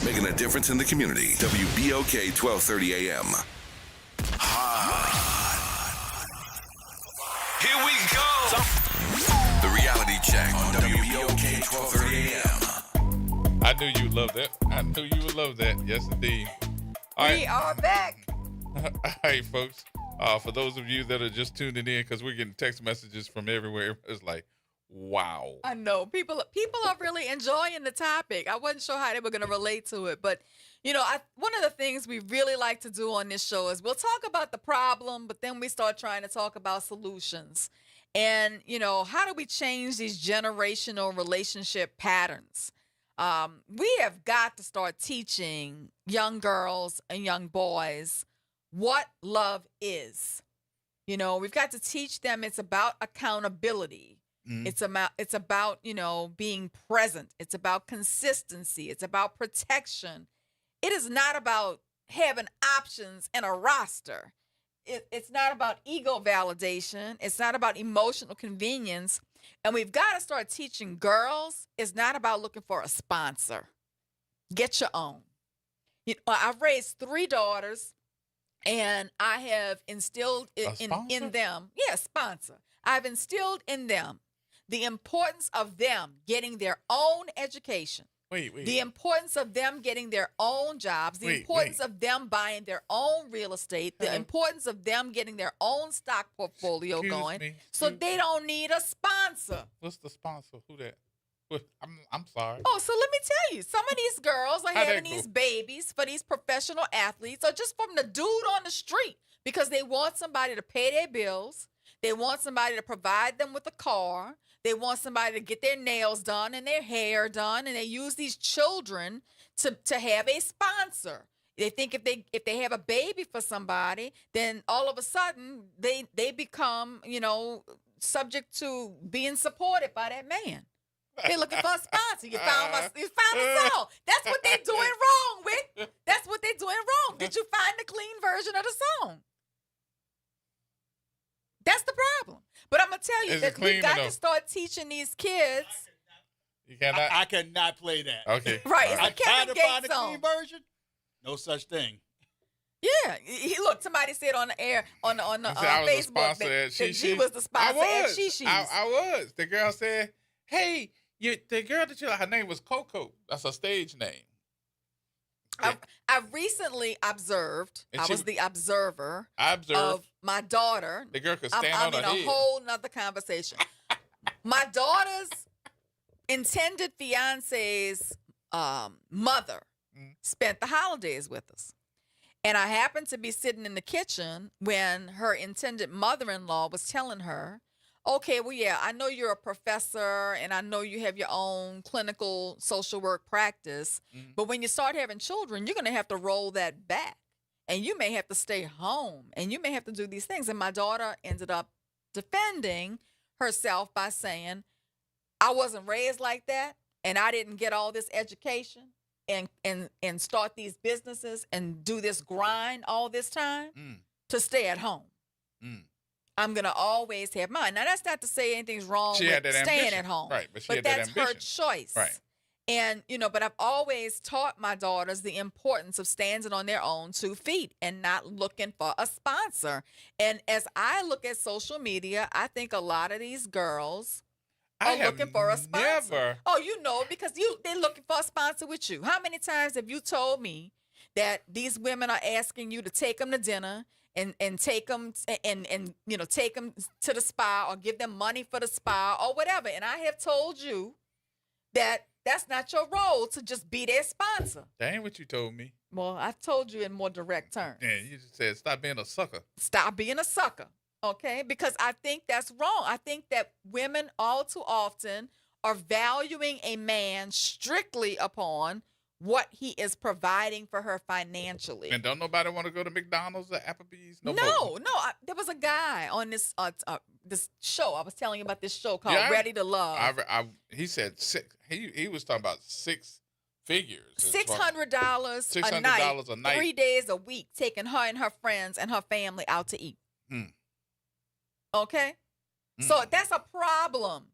Making a difference in the community. WBOK 1230 AM. Here we go. The reality check on WBOK 1230 AM. I knew you would love that. I knew you would love that. Yes, indeed. All We are back. All right, folks. For those of you that are just tuning in, because we're getting text messages from everywhere, it's like, wow. I know people are really enjoying the topic. I wasn't sure how they were going to relate to it, but you know, one of the things we really like to do on this show is we'll talk about the problem, but then we start trying to talk about solutions. And, you know, how do we change these generational relationship patterns? We have got to start teaching young girls and young boys what love is. You know, we've got to teach them it's about accountability. It's about, you know, being present. It's about consistency. It's about protection. It is not about having options and a roster. It's not about ego validation. It's not about emotional convenience. And we've got to start teaching girls it's not about looking for a sponsor. Get your own. I've raised 3 daughters, and I have instilled in them, sponsor. I've instilled in them the importance of them getting their own education. Wait. The importance of them getting their own jobs, the importance of them buying their own real estate, the importance of them getting their own stock portfolio going, so they don't need a sponsor. What's the sponsor? Who that? I'm sorry. Oh, so let me tell you, some of these girls are having these babies for these professional athletes or just from the dude on the street because they want somebody to pay their bills. They want somebody to provide them with a car. They want somebody to get their nails done and their hair done, and they use these children to have a sponsor. They think if they have a baby for somebody, then all of a sudden they become, subject to being supported by that man. They're looking for a sponsor. You found a song. That's what they're doing wrong with. That's what they're doing wrong. Did you find the clean version of the song? That's the problem. But I'm going to tell you that we got to start teaching these kids. You cannot? I cannot play that. Okay. Right. It's a Kevin Gates find a clean version. No such thing. Yeah. Look, somebody said on the air, on the Facebook that she was the sponsor at She-She's. I was. The girl said, hey, the girl that her name was Coco. That's her stage name. I recently observed. I was the observer of my daughter. The girl could stand on her head. I'm in a whole nother conversation. My daughter's intended fiance's mother spent the holidays with us. And I happened to be sitting in the kitchen when her intended mother-in-law was telling her, okay, well, yeah, I know you're a professor and I know you have your own clinical social work practice, but when you start having children, you're going to have to roll that back and you may have to stay home and you may have to do these things. And my daughter ended up defending herself by saying, I wasn't raised like that and I didn't get all this education and start these businesses and do this grind all this time to stay at home. I'm going to always have mine. Now, that's not to say anything's wrong with staying at home. Right, but that's her choice. Right. And, but I've always taught my daughters the importance of standing on their own 2 feet and not looking for a sponsor. And as I look at social media, I think a lot of these girls are looking for a sponsor. Oh, because they're looking for a sponsor with you. How many times have you told me that these women are asking you to take them to dinner and take them and take them to the spa or give them money for the spa or whatever? And I have told you that that's not your role to just be their sponsor. That ain't what you told me. Well, I told you in more direct terms. Yeah, you just said stop being a sucker. Stop being a sucker, okay? Because I think that's wrong. I think that women all too often are valuing a man strictly upon what he is providing for her financially. And don't nobody want to go to McDonald's or Applebee's? No. There was a guy on this this show. I was telling you about this show called Ready to Love. He said 6. He was talking about 6 figures. $600 a night, 3 days a week, taking her and her friends and her family out to eat. Okay? So that's a problem.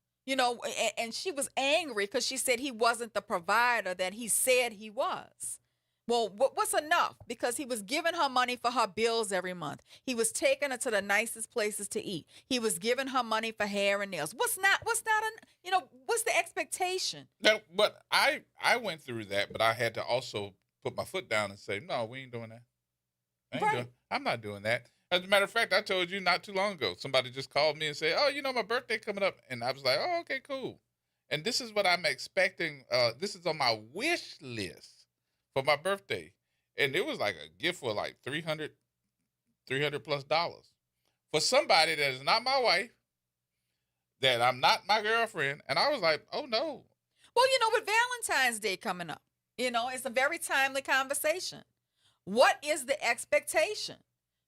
And she was angry because she said he wasn't the provider that he said he was. Well, what's enough? Because he was giving her money for her bills every month. He was taking her to the nicest places to eat. He was giving her money for hair and nails. What's the expectation? No, but I went through that, but I had to also put my foot down and say, no, we ain't doing that. I'm not doing that. As a matter of fact, I told you not too long ago, somebody just called me and said, oh, my birthday coming up. And I was like, oh, okay, cool. And this is what I'm expecting. This is on my wish list for my birthday. And it was like a gift for like $300 plus for somebody that is not my wife, that I'm not my girlfriend. And I was like, oh, no. Well, with Valentine's Day coming up, it's a very timely conversation. What is the expectation?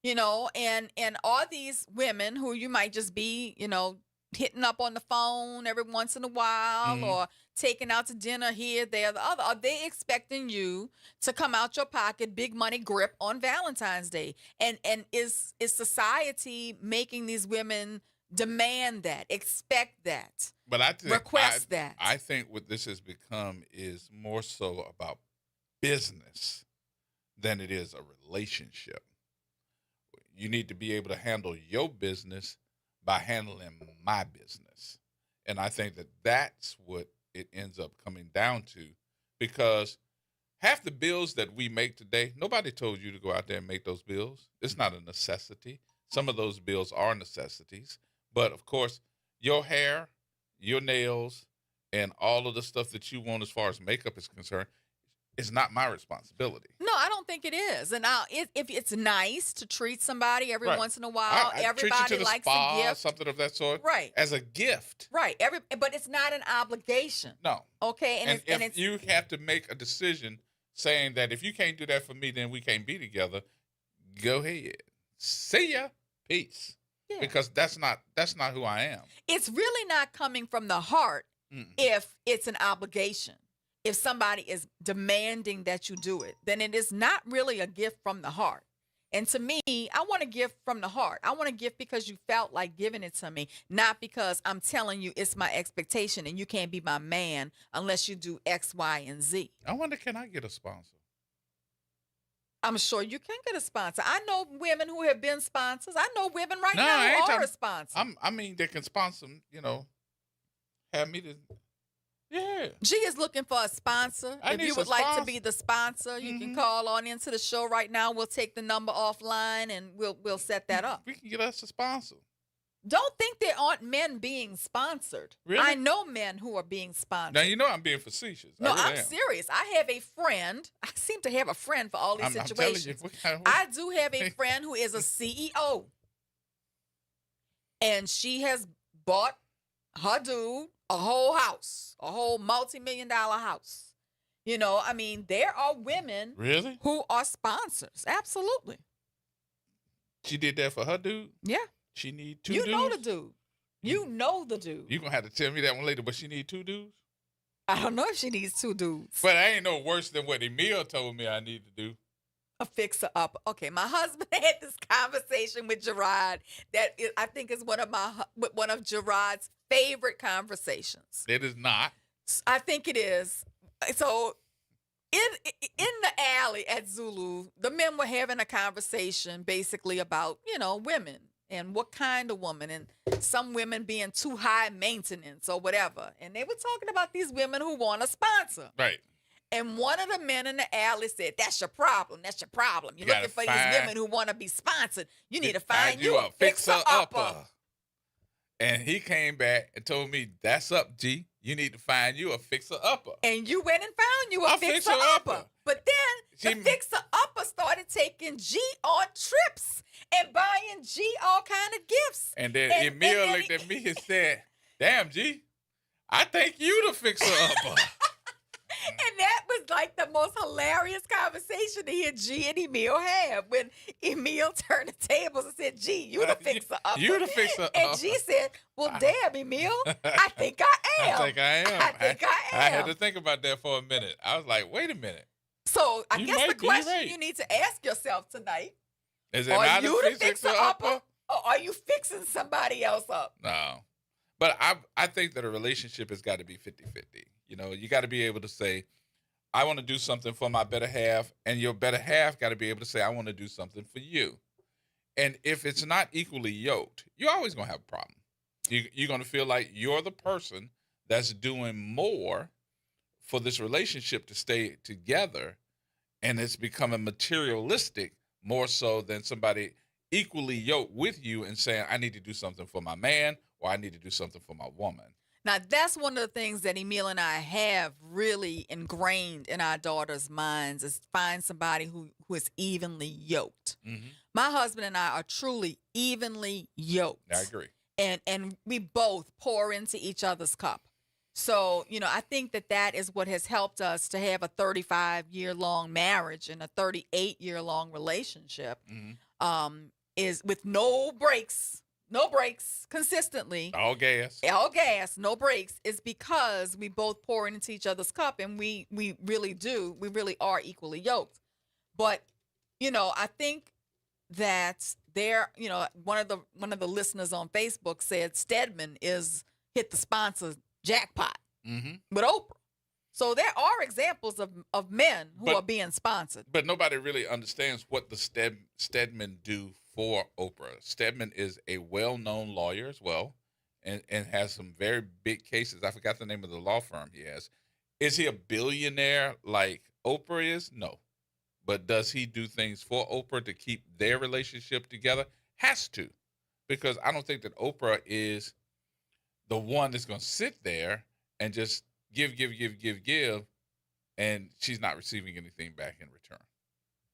And all these women who you might just be, hitting up on the phone every once in a while or taking out to dinner here, there, the other? Are they expecting you to come out your pocket, big money grip on Valentine's Day? And is society making these women demand that, expect that, but I think, request that? I think what this has become is more so about business than it is a relationship. You need to be able to handle your business by handling my business. And I think that that's what it ends up coming down to, because half the bills that we make today, nobody told you to go out there and make those bills. It's not a necessity. Some of those bills are necessities. But, of course, your hair, your nails, and all of the stuff that you want as far as makeup is concerned is not my responsibility. No, I don't think it is. And now, if it's nice to treat somebody every once in a while, I everybody treat you to the likes spa, a gift. something of that sort. Right. As a gift. Right. But it's not an obligation. No. Okay. And if you have to make a decision saying that if you can't do that for me, then we can't be together, go ahead. See ya. Peace. Yeah. Because that's not who I am. It's really not coming from the heart if it's an obligation. If somebody is demanding that you do it, then it is not really a gift from the heart. And to me, I want a gift from the heart. I want a gift because you felt like giving it to me, not because I'm telling you it's my expectation and you can't be my man unless you do X, Y, and Z. I wonder, can I get a sponsor? I'm sure you can get a sponsor. I know women who have been sponsors. I know women now who are a sponsor. I mean, they can sponsor, have me to... Yeah. G is looking for a sponsor. If you would like to be the sponsor, you can call on into the show right now. We'll take the number offline and we'll set that up. We can get us a sponsor. Don't think there aren't men being sponsored. Really? I know men who are being sponsored. Now, you know I'm being facetious. No, I really I'm am. serious. I have a friend. I seem to have a friend for all these situations. I do have a friend who is a CEO. And she has bought her dude a whole house, a whole multi-million-dollar house. I mean, there are women really who are sponsors. Absolutely. She did that for her dude? Yeah. She need two dudes? You know the dude. You know the dude. You're going to have to tell me that one later, but she need two dudes? I don't know if she needs two dudes. But I ain't no worse than what Emil told me I need to do. A fixer-up. Okay, my husband had this conversation with Gerod I think is one of Gerard's favorite conversations. It is not. I think it is. So in the alley at Zulu, the men were having a conversation basically about, women and what kind of woman, and some women being too high maintenance or whatever. And they were talking about these women who want a sponsor. Right. And one of the men in the alley said, that's your problem. That's your problem. You're looking for these women who want to be sponsored. You need to find you a fixer-upper. And he came back and told me, that's up, G. You need to find you a fixer-upper. And you went and found you a fixer-upper. But then the fixer-upper started taking G on trips and buying G all kind of gifts. And then Emil looked at me and said, damn, G, I think you the fixer-upper. And that was like the most hilarious conversation to hear G and Emil have when Emil turned the tables and said, G, you the fixer-upper. You the fixer-upper. And G said, well, damn, Emil, I think I am. I think I am. I think I am. I had to think about that for a minute. I was like, wait a minute. So I guess the question you need to ask yourself tonight, is it are not you a the fixer-upper or are you fixing somebody else up? No. But I think that a relationship has got to be 50-50. You got to be able to say, I want to do something for my better half, and your better half got to be able to say, I want to do something for you. And if it's not equally yoked, you're always going to have a problem. You're going to feel like you're the person that's doing more for this relationship to stay together, and it's becoming materialistic more so than somebody equally yoked with you and saying, I need to do something for my man, or I need to do something for my woman. Now, that's one of the things that Emil and I have really ingrained in our daughters' minds is find somebody who is evenly yoked. Mm-hmm. My husband and I are truly evenly yoked. I agree. And we both pour into each other's cup. So, I think that is what has helped us to have a 35-year-long marriage and a 38-year-long relationship, is with no breaks no brakes, consistently. All gas. All gas, no brakes, is because we both pour into each other's cup, and we really do. We really are equally yoked. But, I think that one of the listeners on Facebook said Stedman is hit the sponsor jackpot with Oprah. So there are examples of men who are being sponsored. But nobody really understands what the Stedman do for Oprah. Stedman is a well-known lawyer as well, and has some very big cases. I forgot the name of the law firm he has. Is he a billionaire like Oprah is? No. But does he do things for Oprah to keep their relationship together? Has to. Because I don't think that Oprah is the one that's going to sit there and just give, and she's not receiving anything back in return.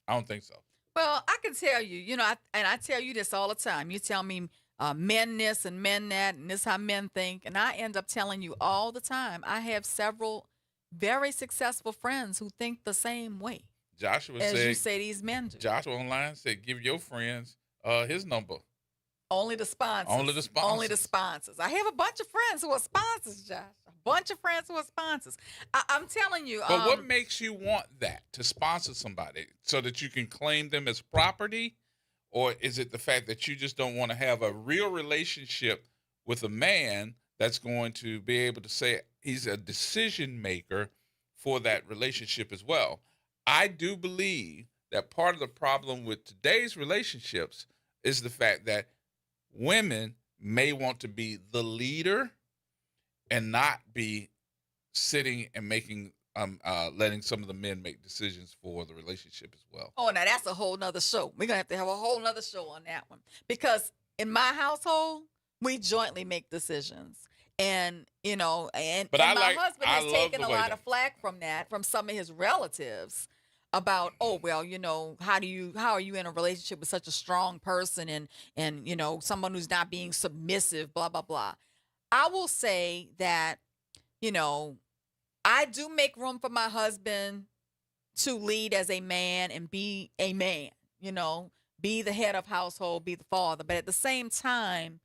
I don't think so. Well, I can tell you, I tell you this all the time. You tell me men this and men that, and this is how men think, and I end up telling you all the time. I have several very successful friends who think the same way. Joshua as said, you say these men do. Joshua online said, give your friends his number. Only the sponsors. Only the sponsors. Only the sponsors. I have a bunch of friends who are sponsors, Josh. A bunch of friends who are sponsors. I'm telling you. But what makes you want that, to sponsor somebody, so that you can claim them as property? Or is it the fact that you just don't want to have a real relationship with a man that's going to be able to say he's a decision maker for that relationship as well? I do believe that part of the problem with today's relationships is the fact that women may want to be the leader and not be sitting and making letting some of the men make decisions for the relationship as well. Oh, now that's a whole nother show. We're going to have a whole nother show on that one. Because in my household, we jointly make decisions. And, my husband has taken a lot of flack from that, from some of his relatives, about, how are you in a relationship with such a strong person and someone who's not being submissive, blah, blah, blah. I will say that, I do make room for my husband to lead as a man and be a man, be the head of household, be the father. But at the same time,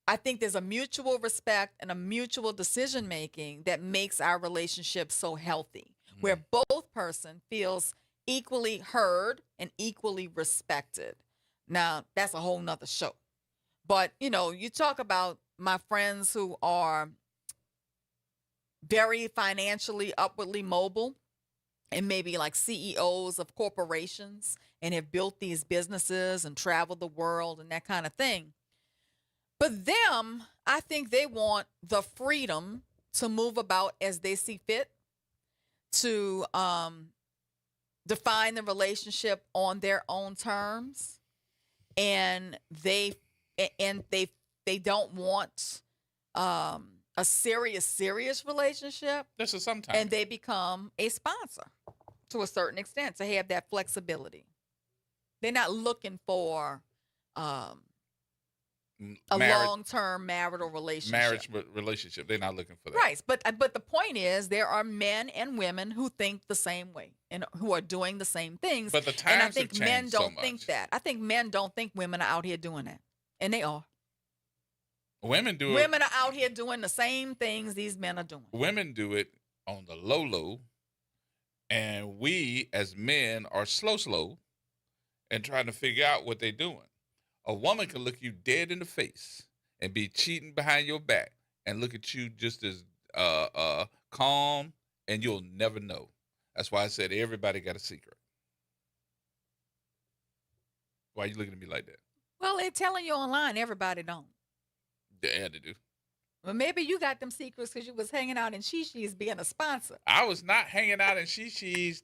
I think there's a mutual respect and a mutual decision making that makes our relationship so healthy, where both person feels equally heard and equally respected. Now, that's a whole nother show. But, you talk about my friends who are very financially upwardly mobile and maybe like CEOs of corporations and have built these businesses and traveled the world and that kind of thing. But them, I think they want the freedom to move about as they see fit, to define the relationship on their own terms, and they don't want a serious relationship. This is sometimes, and they become a sponsor to a certain extent to have that flexibility. They're not looking for a long-term marital relationship. They're not looking for that. Right. But the point is, there are men and women who think the same way and who are doing the same things. But the times have changed so much. And I think men don't think that. I think men don't think women are out here doing that. And they are. Women do it. Women are out here doing the same things these men are doing. Women do it on the low, and we as men are slow, and trying to figure out what they're doing. A woman can look you dead in the face and be cheating behind your back and look at you just as calm, and you'll never know. That's why I said everybody got a secret. Why are you looking at me like that? Well, they're telling you online. Everybody don't. Yeah, they do. Well, maybe you got them secrets because you was hanging out in Shishi's being a sponsor. I was not hanging out in Shishi's.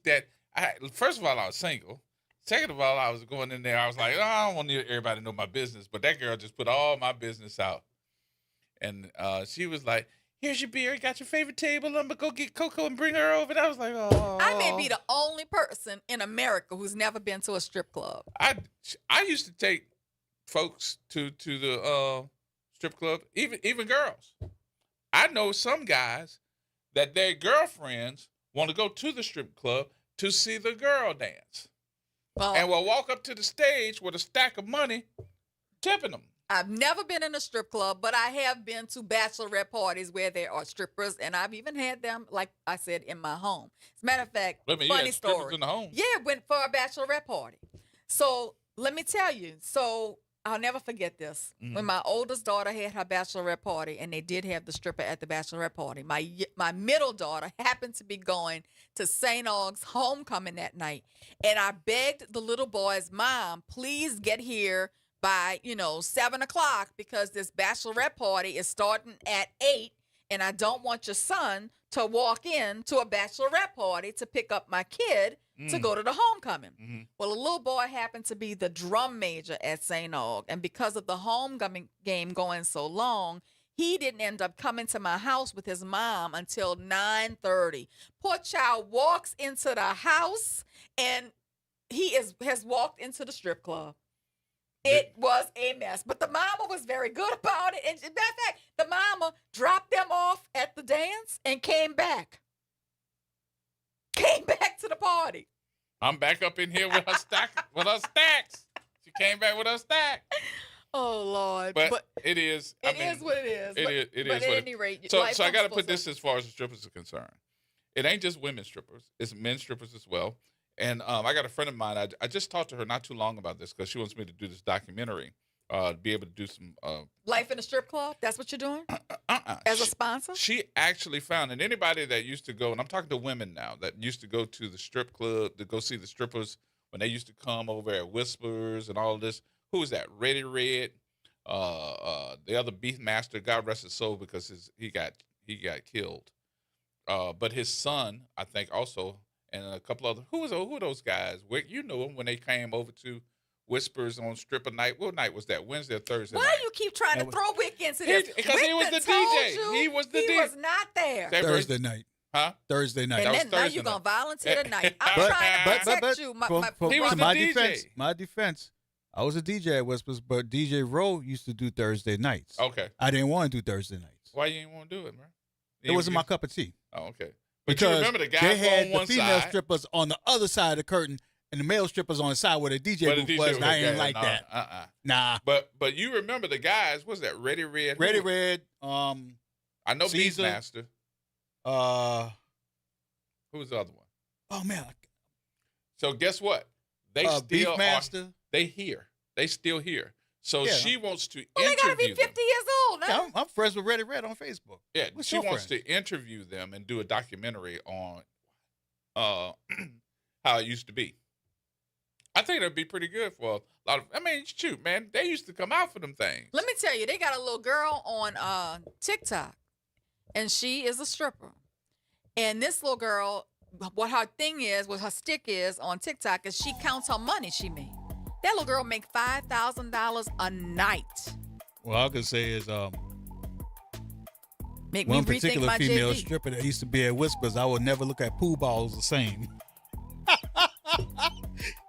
First of all, I was single. Second of all, I was going in there. I was like, I don't want everybody to know my business. But that girl just put all my business out. And she was like, here's your beer. You got your favorite table. I'm going to go get Coco and bring her over. And I was like, oh. I may be the only person in America who's never been to a strip club. I used to take folks to the strip club, even girls. I know some guys that their girlfriends want to go to the strip club to see the girl dance. And will walk up to the stage with a stack of money tipping them. I've never been in a strip club, but I have been to bachelorette parties where there are strippers, and I've even had them, like I said, in my home. As a matter of fact, funny story. In the home. Yeah, went for a bachelorette party. So let me tell you. So I'll never forget this. Mm-hmm. When my oldest daughter had her bachelorette party, and they did have the stripper at the bachelorette party, my middle daughter happened to be going to St. Aug's homecoming that night, and I begged the little boy's mom, please get here by 7:00 because this bachelorette party is starting at 8, and I don't want your son to walk in to a bachelorette party to pick up my kid to go to the homecoming. Mm-hmm. Well, a little boy happened to be the drum major at St. Aug, and because of the homecoming game going so long, he didn't end up coming to my house with his mom until 9:30. Poor child walks into the house, and he has walked into the strip club. It was a mess, but the mama was very good about it. And in fact, the mama dropped them off at the dance and came back to the party. I'm back up in here with her stacks. She came back with her stack. Oh Lord! But it is. It is what it is. It is. But at any rate, so I got to put this as far as the strippers are concerned. It ain't just women strippers; it's men strippers as well. And I got a friend of mine. I just talked to her not too long about this because she wants me to do this documentary, to be able to do some life in a strip club. That's what you're doing as a sponsor. She actually found, and anybody that used to go, and I'm talking to women now that used to go to the strip club to go see the strippers when they used to come over at Whispers and all this. Who was that? Ready Red, the other Beefmaster. God rest his soul because he got killed. But his son, I think, also. And a couple other, who are those guys? You know them when they came over to Whispers on stripper night. What night was that? Wednesday or Thursday? Why do you keep trying to throw Wick into this? Because he was the DJ. He was the DJ. He was not there. Thursday night. Huh? Thursday night. And then now you're going to volunteer tonight. I'm trying to protect you. He was the DJ. My defense, I was a DJ at Whispers, but DJ Rowe used to do Thursday nights. Okay. I didn't want to do Thursday nights. Why you didn't want to do it, man? It wasn't my cup of tea. Oh, okay. But because you remember the guys they had on one the female side. strippers on the other side of the curtain and the male strippers on the side where the DJ booth was, and I ain't like that. Nah. But you remember the guys, what's that, Ready Red? Ready Red, I know Caesar, Beastmaster. Who was the other one? Oh, man. So guess what? They still Beefmaster. They here. They still here. So she wants to interview they got to be 50 them. years old now. Yeah, I'm friends with Ready Red on Facebook. Yeah, What's she your wants friend? to interview them and do a documentary on how it used to be. I think that'd be pretty good for a lot of. I mean, shoot, man, they used to come out for them things. Let me tell you, they got a little girl on TikTok, and she is a stripper. And this little girl, what her thing is, what her stick is on TikTok, is she counts her money she made. That little girl make $5,000 a night. Well, all I can say is Make one me rethink particular my female JD. stripper that used to be at Whispers, I would never look at pool balls the same.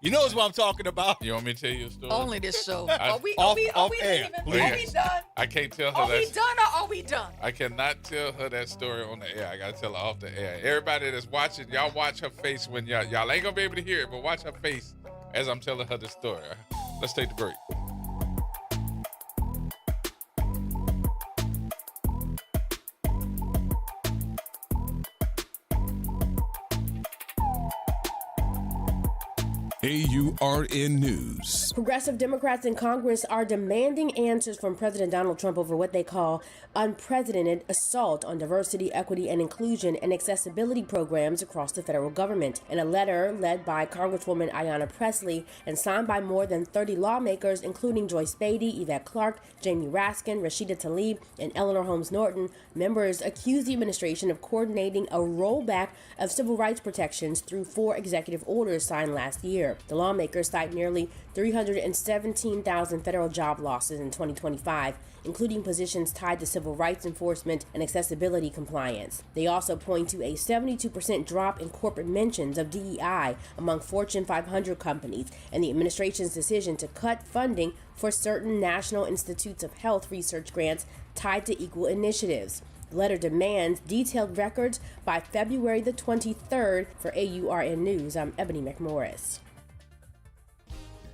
You know what I'm talking about. You want me to tell you a story? Only this show. Are we air, done? I can't tell her Are that. we done or are we done? I cannot tell her that story on the air. I gotta tell her off the air. Everybody that's watching, y'all watch her face when y'all ain't gonna be able to hear it, but watch her face as I'm telling her the story. Let's take the break. AURN News. Progressive Democrats in Congress are demanding answers from President Donald Trump over what they call unprecedented assault on diversity, equity, and inclusion and accessibility programs across the federal government. In a letter led by Congresswoman Ayanna Pressley and signed by more than 30 lawmakers, including Joyce Beatty, Yvette Clarke, Jamie Raskin, Rashida Tlaib, and Eleanor Holmes Norton, members accused the administration of coordinating a rollback of civil rights protections through 4 executive orders signed last year. The lawmakers cite nearly 317,000 federal job losses in 2025, including positions tied to civil rights enforcement and accessibility compliance. They also point to a 72% drop in corporate mentions of DEI among Fortune 500 companies and the administration's decision to cut funding for certain National Institutes of Health research grants tied to equal initiatives. The letter demands detailed records by February the 23rd. For AURN News, I'm Ebony McMorris.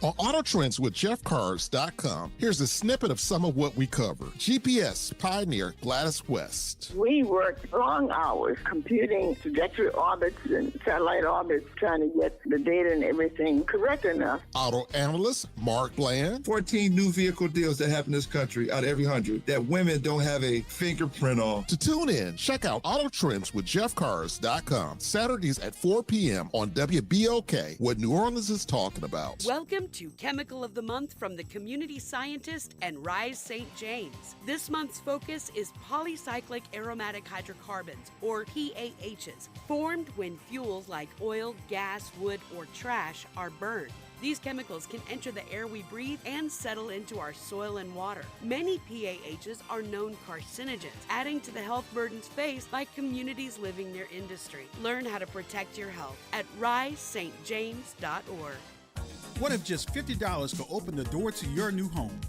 On Auto Trends with JeffCars.com, here's a snippet of some of what we cover. GPS pioneer Gladys West. We worked long hours computing trajectory orbits and satellite orbits, trying to get the data and everything correct enough. Auto analyst Mark Bland. 14 new vehicle deals that happen in this country out of every 100 that women don't have a fingerprint on. To tune in, check out Auto Trends with JeffCars.com, Saturdays at 4 p.m. on WBOK, what New Orleans is talking about. Welcome to Chemical of the Month from the Community Scientist and Rise St. James. This month's focus is polycyclic aromatic hydrocarbons, or PAHs, formed when fuels like oil, gas, wood, or trash are burned. These chemicals can enter the air we breathe and settle into our soil and water. Many PAHs are known carcinogens, adding to the health burdens faced by communities living near industry. Learn how to protect your health at risestjames.org. What if just $50 could open the door to your new home?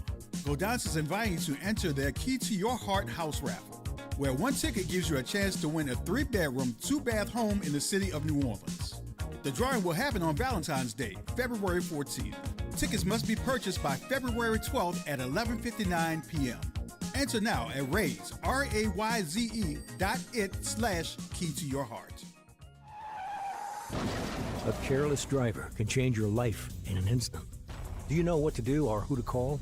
Godan's is inviting you to enter their Key to Your Heart house raffle, where one ticket gives you a chance to win a 3-bedroom, 2-bath home in the city of New Orleans. The drawing will happen on Valentine's Day, February 14th. Tickets must be purchased by February 12th at 11:59 p.m. Enter now at Raise, RAYZE.it/Key to Your Heart. A careless driver can change your life in an instant. Do you know what to do or who to call?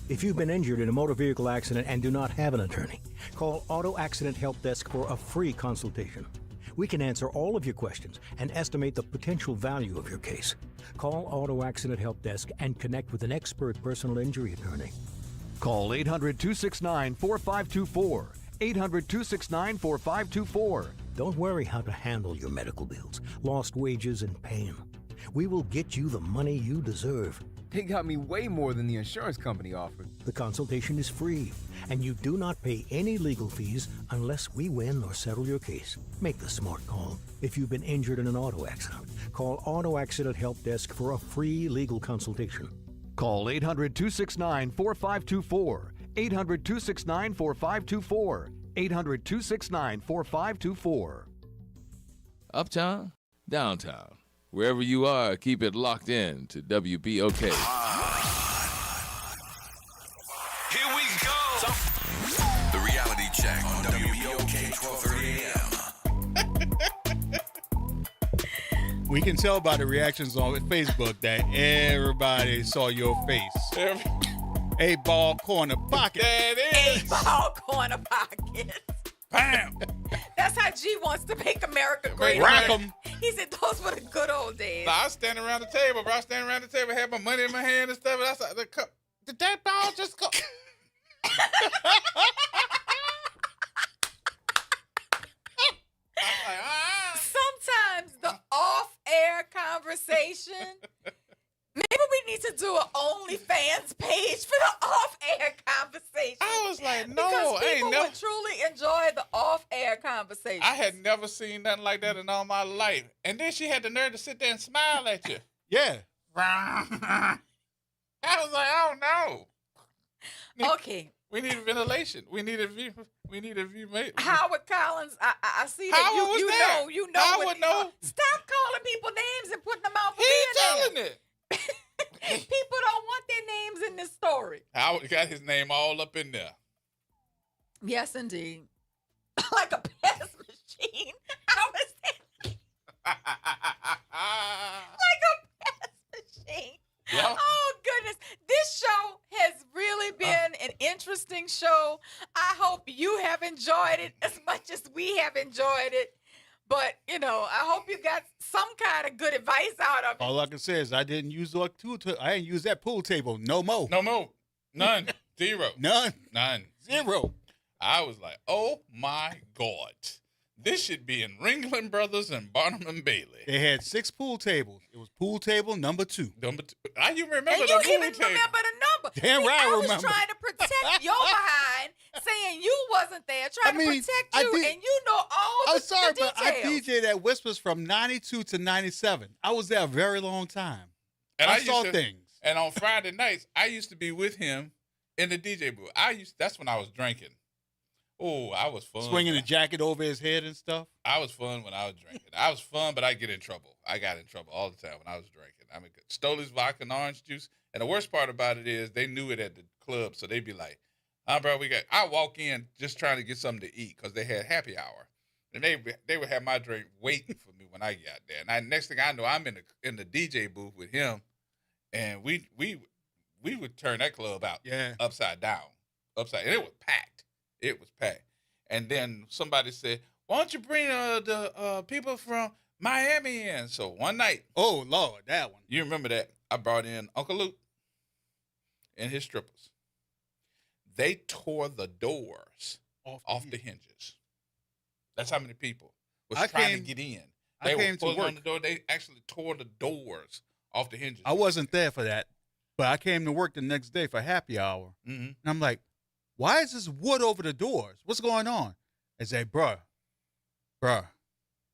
If you've been injured in a motor vehicle accident and do not have an attorney, call Auto Accident Help Desk for a free consultation. We can answer all of your questions and estimate the potential value of your case. Call Auto Accident Help Desk and connect with an expert personal injury attorney. Call 800-269-4524. 800-269-4524. Don't worry how to handle your medical bills, lost wages, and pain. We will get you the money you deserve. They got me way more than the insurance company offered. The consultation is free, and you do not pay any legal fees unless we win or settle your case. Make the smart call. If you've been injured in an auto accident, call Auto Accident Help Desk for a free legal consultation. Call 800-269-4524. 800-269-4524. 800-269-4524. Uptown, downtown, wherever you are, keep it locked in to WBOK. Here we go. The reality check on WBOK 1230 AM. We can tell by the reactions on Facebook that everybody saw your face. A ball corner pocket. There it is. A ball corner pocket. Bam. That's how G wants to make America great. Rack 'em. He said those were the good old days. I was standing around the table, bro. I was standing around the table, had my money in my hand and stuff. And I was like, the cup. Did that ball just go? Sometimes the off-air conversation. Maybe we need to do an OnlyFans page for the off-air conversation. I was like, no, because I ain't people never. would truly enjoy the off-air conversation. I had never seen nothing like that in all my life. And then she had the nerve to sit there and smile at you. Yeah. I was like, oh no. Okay. We need ventilation. We need a view. We need a view. Howard Collins, I see that Howard was there. you know. Howard know. Stop calling people names and putting them out for He being telling there. it. People don't want their names in this story. Howard got his name all up in there. Yes, indeed. Like a piss machine. How is that? Like a piss machine. Yeah. Oh, goodness. This show has really been an interesting show. I hope you have enjoyed it as much as we have enjoyed it. But, you know, I hope you got some kind of good advice out of it. All I can say is I didn't use that pool table no more. No more. None. Zero. None. Zero. I was like, oh, my God. This should be in Ringling Brothers and Barnum and Bailey. They had 6 pool tables. It was pool table number 2. Number 2. I even remember and the you pool even table. remember the number. Damn See, right I I was remember. trying to protect your behind, saying you wasn't there, trying to protect you, and you know all I'm the sorry, the but I details. DJed at Whispers from 92 to 97. I was there a very long time. And I saw things. And on Friday nights, I used to be with him in the DJ booth. That's when I was drinking. Oh, I was fun. Swinging the jacket over his head and stuff. I was fun when I was drinking. I was fun, but I get in trouble. I got in trouble all the time when I was drinking. I mean, stole his vodka and orange juice. And the worst part about it is they knew it at the club, so they'd be like, bro, I walk in just trying to get something to eat because they had happy hour. And they would have my drink waiting for me when I got there. And next thing I know, I'm in the DJ booth with him, and we would turn that club out upside down. And it was packed. It was packed. And then somebody said, why don't you bring the people from Miami in? So one night. Oh, Lord, that one. You remember that? I brought in Uncle Luke and his strippers. They tore the doors off the hinges. That's how many people was trying to get in. They were pulling on the door. They actually tore the doors off the hinges. I wasn't there for that, but I came to work the next day for happy hour. Mm-hmm. And I'm like, why is this wood over the doors? What's going on? I say, bruh,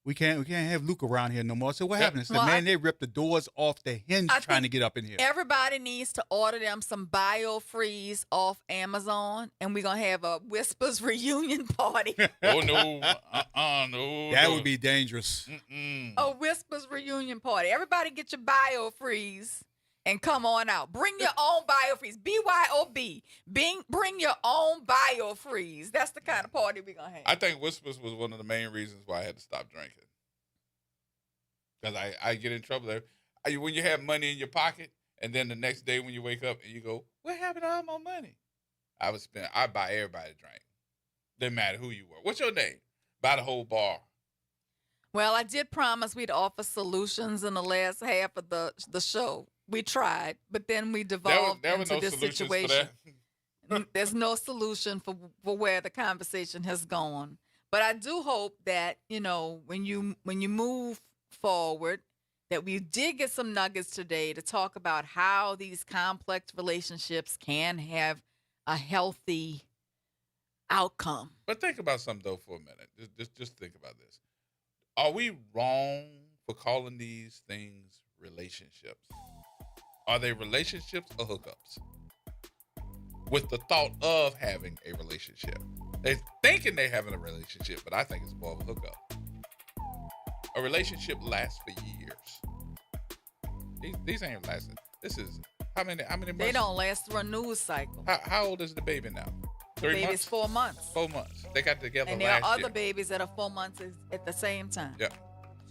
we can't have Luke around here no more. I said, what happened? I said, man, they ripped the doors off the hinge trying to get up in here. Everybody needs to order them some BioFreeze off Amazon, and we're going to have a Whispers reunion party. Oh, no. No. That would be dangerous. A Whispers reunion party. Everybody get your BioFreeze and come on out. Bring your own BioFreeze. BYOB. Bring your own BioFreeze. That's the kind of party we're going to have. I think Whispers was one of the main reasons why I had to stop drinking. Because I get in trouble there. When you have money in your pocket, and then the next day when you wake up and you go, what happened to all my money? I buy everybody a drink. Didn't matter who you were. What's your name? Buy the whole bar. Well, I did promise we'd offer solutions in the last half of the show. We tried, but then we devolved into this situation. There's no solution for where the conversation has gone. But I do hope that, when you move forward, that we did get some nuggets today to talk about how these complex relationships can have a healthy outcome. But think about something, though, for a minute. Just think about this. Are we wrong for calling these things relationships? Are they relationships or hookups? With the thought of having a relationship. They're thinking they're having a relationship, but I think it's more of a hookup. A relationship lasts for years. These ain't lasting. This is how many months? They don't last through a news cycle. How old is the baby now? The baby's 4 months. 4 months. They got together and last year. And there are other babies that are 4 months at the same time. Yeah.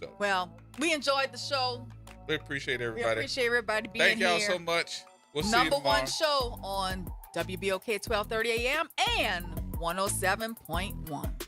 So. Well, we enjoyed the show. We appreciate everybody. We appreciate everybody being here. Thank y'all so much. We'll see you Number tomorrow. one show on WBOK 1230 AM and 107.1.